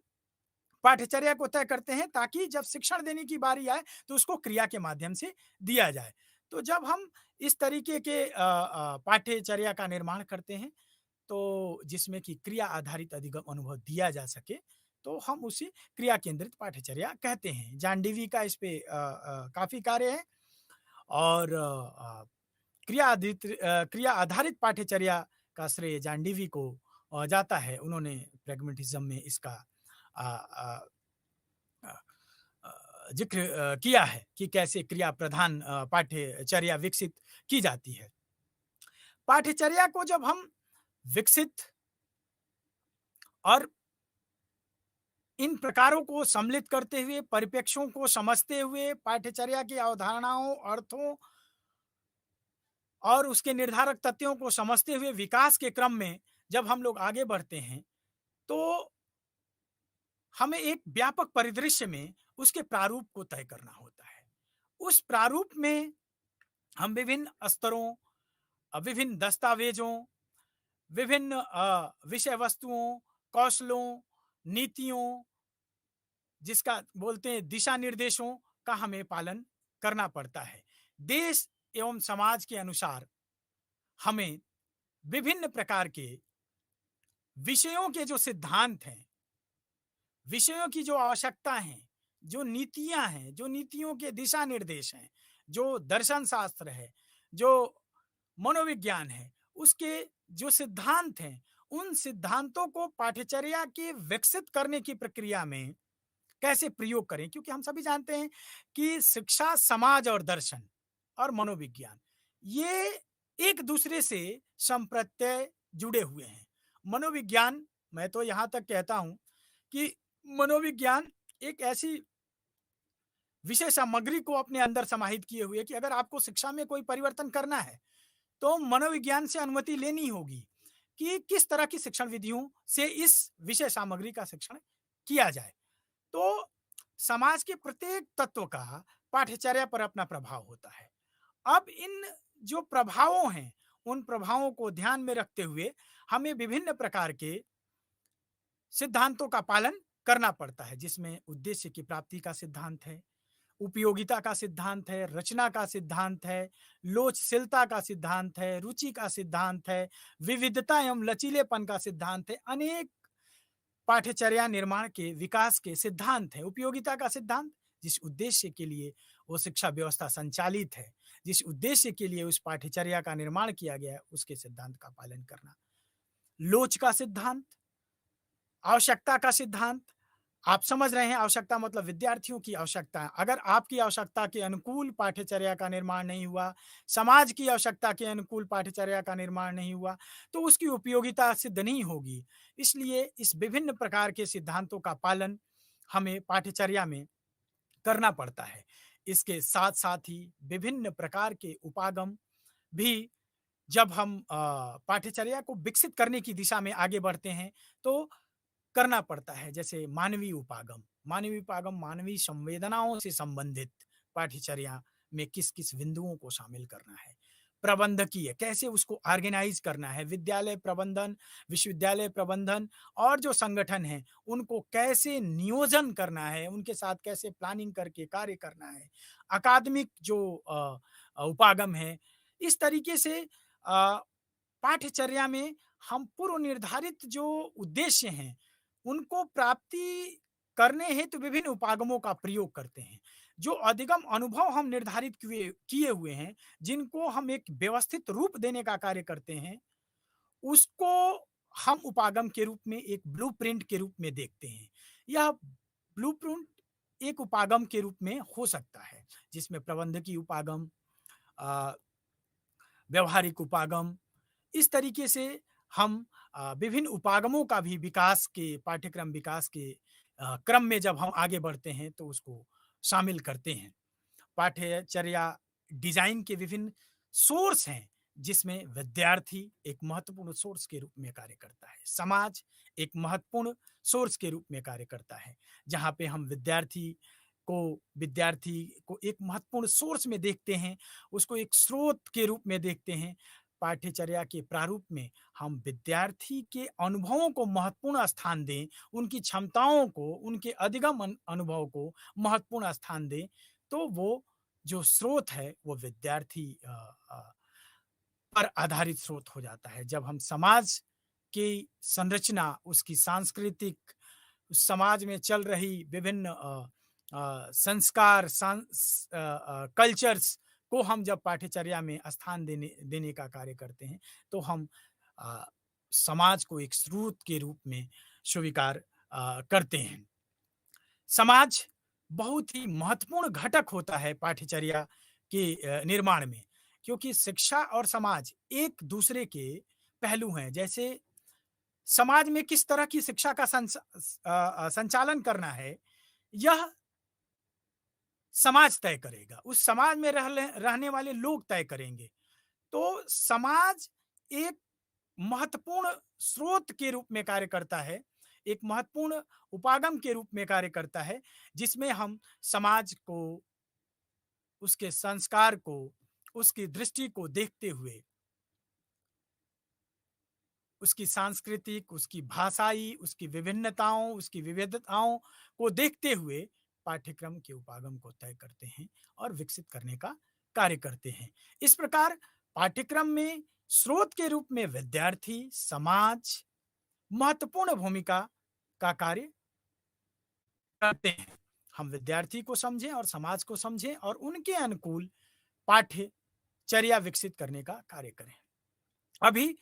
[SPEAKER 1] पाठ्यचर्या को तय करते हैं ताकि जब शिक्षण देने की बारी आए, तो उसको क्रिया के माध्यम से दिया जाए। तो जब हम इस तरीके के पाठ्यचर्या का निर्माण करते हैं, तो जिसमें कि क्रिया आधारित अधिगम अनुभव दिया जा सके, तो हम उसे क्रिया केंद्रित पाठ्यचर्या कहते हैं। जॉन डीवी का इस पे काफ़ी कार्य है और क्रिया आधारित पाठ्यचर्या का श्रेय जॉन डीवी को जाता है। उन्होंने प्रैग्मैटिज्म में इसका अ अ ज़िक्र किया है कि कैसे क्रिया प्रधान पाठ्यचर्या विकसित की जाती है। पाठ्यचर्या को जब हम विकसित और इन प्रकारों को सम्मिलित करते हुए, परिप्रेक्ष्यों को समझते हुए, पाठ्यचर्या की अवधारणाओं, अर्थों और उसके निर्धारक तथ्यों को समझते हुए विकास के क्रम में जब हम लोग आगे बढ़ते हैं, तो हमें एक व्यापक परिदृश्य में उसके प्रारूप को तय करना होता है। उस प्रारूप में हम विभिन्न स्तरों, विभिन्न दस्तावेज़ों, विभिन्न विषय वस्तुओं, कौशलों, नीतियों, जिसका बोलते हैं दिशा निर्देशों का हमें पालन करना पड़ता है। देश एवं समाज के अनुसार हमें विभिन्न प्रकार के विषयों के जो सिद्धांत हैं, विषयों की जो आवश्यकता है, जो नीतियाँ हैं, जो नीतियों के दिशा निर्देश हैं, जो दर्शन शास्त्र है, जो मनोविज्ञान है, उसके जो सिद्धांत हैं, उन सिद्धांतों को पाठ्यचर्या के विकसित करने की प्रक्रिया में कैसे प्रयोग करें? क्योंकि हम सभी जानते हैं कि शिक्षा, समाज और दर्शन और मनोविज्ञान, ये एक दूसरे से संप्रत्यय जुड़े हुए हैं। मनोविज्ञान, मैं तो यहाँ तक कहता हूँ कि मनोविज्ञान एक ऐसी विषय सामग्री को अपने अंदर समाहित किए हुए है कि अगर आपको शिक्षा में कोई परिवर्तन करना है, तो मनोविज्ञान से अनुमति लेनी होगी कि किस तरह की शिक्षण विधियों से इस विषय सामग्री का शिक्षण किया जाए। तो समाज के प्रत्येक तत्व का पाठ्यचर्या पर अपना प्रभाव होता है। अब इन जो प्रभावों हैं, उन प्रभावों को ध्यान में रखते हुए हमें विभिन्न प्रकार के सिद्धांतों का पालन करना पड़ता है, जिसमें उद्देश्य की प्राप्ति का सिद्धांत है, उपयोगिता का सिद्धांत है, रचना का सिद्धांत है, लोचशीलता का सिद्धांत है, रुचि का सिद्धांत है, विविधता एवं लचीलेपन का सिद्धांत है। अनेक पाठ्यचर्या निर्माण के विकास के सिद्धांत हैं। उपयोगिता का सिद्धांत, जिस उद्देश्य के लिए वो शिक्षा व्यवस्था संचालित है, जिस उद्देश्य के लिए उस पाठ्यचर्या का निर्माण किया गया है, उसके सिद्धांत का पालन करना। लोच का सिद्धांत, आवश्यकता का सिद्धांत, आप समझ रहे हैं आवश्यकता मतलब विद्यार्थियों की आवश्यकता। अगर आपकी आवश्यकता के अनुकूल पाठ्यचर्या का निर्माण नहीं हुआ, समाज की आवश्यकता के अनुकूल पाठ्यचर्या का निर्माण नहीं हुआ, तो उसकी उपयोगिता सिद्ध नहीं होगी। इसलिए इस विभिन्न प्रकार के सिद्धांतों का पालन हमें पाठ्यचर्या में करना पड़ता है। इसके साथ-साथ ही विभिन्न प्रकार के उपागम भी जब हम पाठ्यचर्या को विकसित करने की दिशा में आगे बढ़ते हैं, तो करना पड़ता है। जैसे मानवीय उपागम, मानवीय उपागम मानवीय संवेदनाओं से संबंधित पाठ्यचर्या में किस-किस बिंदुओं को शामिल करना है। प्रबंधकीय, कैसे उसको ऑर्गेनाइज़ करना है। विद्यालय प्रबंधन, विश्वविद्यालय प्रबंधन और जो संगठन हैं, उनको कैसे नियोजन करना है, उनके साथ कैसे प्लानिंग करके कार्य करना है। अकादमिक जो उपागम है, इस तरीके से पाठ्यचर्या में हम पूर्व निर्धारित जो उद्देश्य हैं, उनको प्राप्ति करने हेतु विभिन्न उपागमों का प्रयोग करते हैं। जो अधिगम अनुभव हम निर्धारित किए किए हुए हैं, जिनको हम एक व्यवस्थित रूप देने का कार्य करते हैं, उसको हम उपागम के रूप में एक ब्लूप्रिंट के रूप में देखते हैं। यह ब्लूप्रिंट एक उपागम के रूप में हो सकता है, जिसमें प्रबंधकीय उपागम, अ, व्यावहारिक उपागम, इस तरीके से हम विभिन्न उपागमों का भी विकास के पाठ्यक्रम विकास के क्रम में जब हम आगे बढ़ते हैं, तो उसको शामिल करते हैं। पाठ्यचर्या डिज़ाइन के विभिन्न सोर्स हैं, जिसमें विद्यार्थी एक महत्वपूर्ण सोर्स के रूप में कार्य करता है। समाज एक महत्वपूर्ण सोर्स के रूप में कार्य करता है, जहाँ पे हम विद्यार्थी को एक महत्वपूर्ण सोर्स में देखते हैं, उसको एक स्रोत के रूप में देखते हैं। पाठ्यचर्या के प्रारूप में हम विद्यार्थी के अनुभवों को महत्वपूर्ण स्थान दें, उनकी क्षमताओं को, उनके अधिगम अनुभव को महत्वपूर्ण स्थान दें, तो वो जो स्रोत है वो विद्यार्थी पर आधारित स्रोत हो जाता है। जब हम समाज की संरचना, उसकी सांस्कृतिक, उस समाज में चल रही विभिन्न संस्कार, कल्चर्स को हम जब पाठ्यचर्या में स्थान देने देने का कार्य करते हैं, तो हम अ, समाज को एक स्रोत के रूप में स्वीकार करते हैं। समाज बहुत ही महत्वपूर्ण घटक होता है पाठ्यचर्या के निर्माण में, क्योंकि शिक्षा और समाज एक दूसरे के पहलू हैं। जैसे समाज में किस तरह की शिक्षा का संचालन करना है, यह समाज तय करेगा। उस समाज में रहने वाले लोग तय करेंगे। तो समाज एक महत्वपूर्ण स्रोत के रूप में कार्य करता है, एक महत्वपूर्ण उपागम के रूप में कार्य करता है, जिसमें हम समाज को, उसके संस्कार को, उसकी दृष्टि को देखते हुए, उसकी सांस्कृतिक, उसकी भाषाई, उसकी विभिन्नताओं, उसकी विविधताओं को देखते हुए पाठ्यक्रम के उपागम को तय करते हैं और विकसित करने का कार्य करते हैं। इस प्रकार पाठ्यक्रम में स्रोत के रूप में विद्यार्थी, समाज महत्वपूर्ण भूमिका का कार्य करते हैं। हम विद्यार्थी को समझें और समाज को समझें और उनके अनुकूल पाठ्यचर्या विकसित करने का कार्य करें। अभी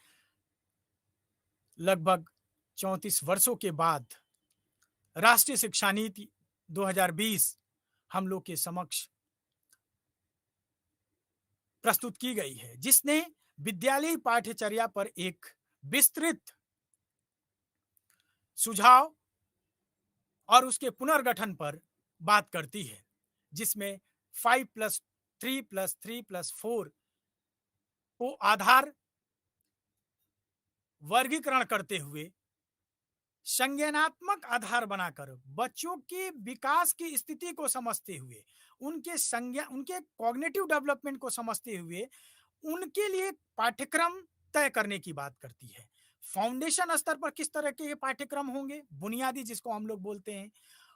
[SPEAKER 1] लगभग 34 वर्षों के बाद राष्ट्रीय शिक्षा नीति 2020 हम लोग के समक्ष प्रस्तुत की गई है, जिसने विद्यालयी पाठ्यचर्या पर एक विस्तृत सुझाव और उसके पुनर्गठन पर बात करती है, जिसमें 5+3+3+4 को आधार वर्गीकरण करते हुए संज्ञानात्मक आधार बनाकर बच्चों के विकास की स्थिति को समझते हुए, उनके कॉग्निटिव डेवलपमेंट को समझते हुए उनके लिए पाठ्यक्रम तय करने की बात करती है। फाउंडेशन स्तर पर किस तरह के पाठ्यक्रम होंगे, बुनियादी जिसको हम लोग बोलते हैं,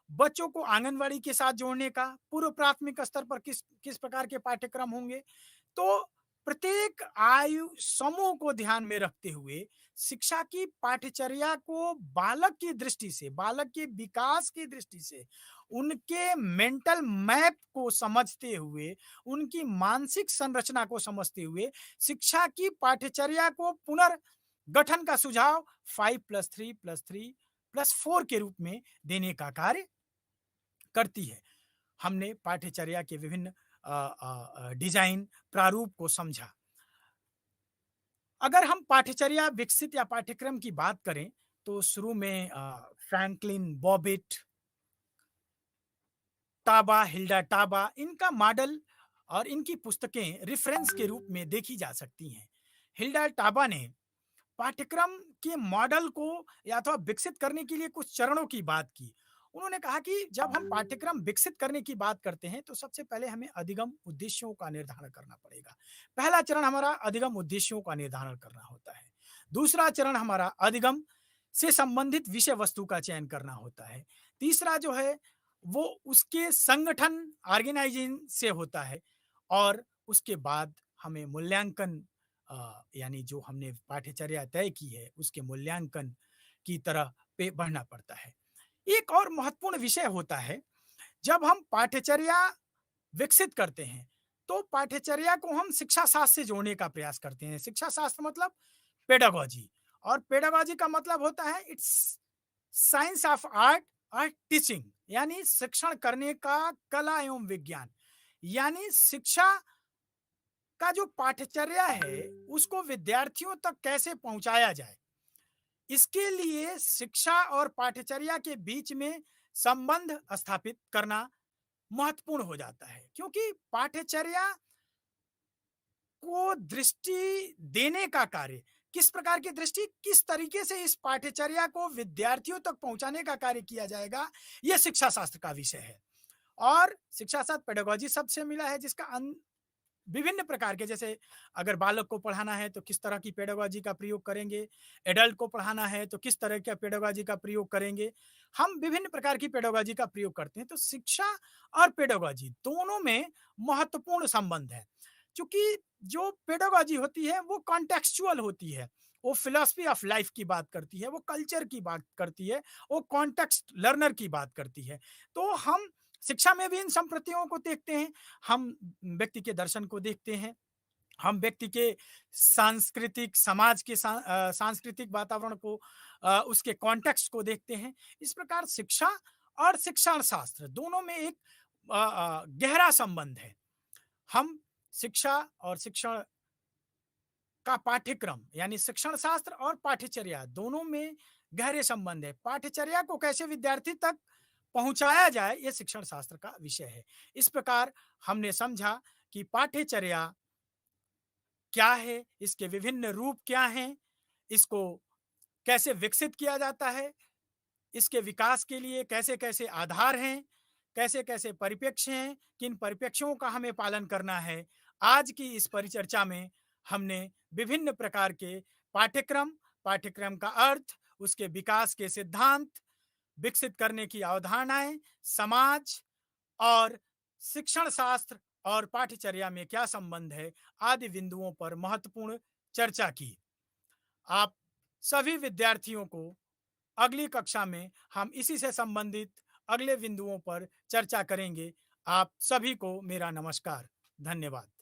[SPEAKER 1] बच्चों को आंगनवाड़ी के साथ जोड़ने का, पूर्व प्राथमिक स्तर पर किस किस प्रकार के पाठ्यक्रम होंगे। तो प्रत्येक आयु समूह को ध्यान में रखते हुए शिक्षा की पाठ्यचर्या को बालक की दृष्टि से, बालक के विकास की दृष्टि से, उनके मेंटल मैप को समझते हुए, उनकी मानसिक संरचना को समझते हुए शिक्षा की पाठ्यचर्या को पुनर्गठन का सुझाव 5+3+3+4 के रूप में देने का कार्य करती है। हमने पाठ्यचर्या के विभिन्न डिजाइन प्रारूप को समझा। अगर हम पाठ्यचर्या विकसित या पाठ्यक्रम की बात करें तो शुरू में फ्रैंकलिन बॉबिट, टाबा, हिल्डा टाबा, इनका मॉडल और इनकी पुस्तकें रेफरेंस के रूप में देखी जा सकती हैं। हिल्डा टाबा ने पाठ्यक्रम के मॉडल को या तो विकसित करने के लिए कुछ चरणों की बात की। उन्होंने कहा कि जब हम पाठ्यक्रम विकसित करने की बात करते हैं तो सबसे पहले हमें अधिगम उद्देश्यों का निर्धारण करना पड़ेगा। पहला चरण हमारा अधिगम उद्देश्यों का निर्धारण करना होता है। दूसरा चरण हमारा अधिगम से संबंधित विषय वस्तु का चयन करना होता है। तीसरा जो है वो उसके संगठन ऑर्गेनाइजेशन से होता है और उसके बाद हमें मूल्यांकन यानी जो हमने पाठ्यचर्या तय की है उसके मूल्यांकन की तरह पे बढ़ना पड़ता है। एक और महत्वपूर्ण विषय होता है, जब हम पाठ्यचर्या विकसित करते हैं तो पाठ्यचर्या को हम शिक्षा शास्त्र से जोड़ने का प्रयास करते हैं। शिक्षा शास्त्र मतलब पेडागोजी, और पेडागोजी का मतलब होता है इट्स साइंस ऑफ आर्ट और टीचिंग, यानी शिक्षण करने का कला एवं विज्ञान। यानी शिक्षा का जो पाठ्यचर्या है उसको विद्यार्थियों तक कैसे पहुंचाया जाए, इसके लिए शिक्षा और पाठ्यचर्या के बीच में संबंध स्थापित करना महत्वपूर्ण हो जाता है, क्योंकि पाठ्यचर्या को दृष्टि देने का कार्य, किस प्रकार की दृष्टि, किस तरीके से इस पाठ्यचर्या को विद्यार्थियों तक पहुंचाने का कार्य किया जाएगा, यह शिक्षा शास्त्र का विषय है। और शिक्षा शास्त्र पेडागोजी शब्द से मिला है, जिसका विभिन्न प्रकार के, जैसे अगर बालक को पढ़ाना है तो किस तरह की पेडागोजी का प्रयोग करेंगे, एडल्ट को पढ़ाना है तो किस तरह का पेडागोजी का प्रयोग करेंगे। हम विभिन्न प्रकार की पेडागोजी का प्रयोग करते हैं। तो शिक्षा और पेडागोजी दोनों में महत्वपूर्ण संबंध है, क्योंकि जो पेडागोजी होती है वो कॉन्टेक्सचुअल होती है, वो फिलॉसफी ऑफ लाइफ की बात करती है, वो कल्चर की बात करती है, वो कॉन्टेक्स्ट लर्नर की बात करती है। तो हम शिक्षा में भी इन संप्रतियों को देखते हैं। हम व्यक्ति के दर्शन को देखते हैं, हम व्यक्ति के सांस्कृतिक समाज के सांस्कृतिक वातावरण को, उसके कॉन्टेक्स्ट को देखते हैं। इस प्रकार शिक्षा और शिक्षण शास्त्र दोनों में एक गहरा संबंध है। हम शिक्षा और शिक्षण का पाठ्यक्रम यानी शिक्षण शास्त्र और पाठ्यचर्या दोनों में गहरे संबंध है। पाठ्यचर्या को कैसे विद्यार्थी तक पहुंचाया जाए, ये शिक्षण शास्त्र का विषय है। इस प्रकार हमने समझा कि पाठ्यचर्या क्या है, इसके विभिन्न रूप क्या हैं, इसको कैसे विकसित किया जाता है, इसके विकास के लिए कैसे-कैसे आधार हैं, कैसे-कैसे परिप्रेक्ष्य हैं, किन परिप्रेक्ष्यों का हमें पालन करना है। आज की इस परिचर्चा में हमने विभिन्न प्रकार के पाठ्यक्रम, पाठ्यक्रम का अर्थ, उसके विकास के सिद्धांत, विकसित करने की अवधारणाएँ, समाज और शिक्षण शास्त्र और पाठ्यचर्या में क्या संबंध है, आदि बिंदुओं पर महत्वपूर्ण चर्चा की। आप सभी विद्यार्थियों को अगली कक्षा में हम इसी से संबंधित अगले बिंदुओं पर चर्चा करेंगे। आप सभी को मेरा नमस्कार। धन्यवाद।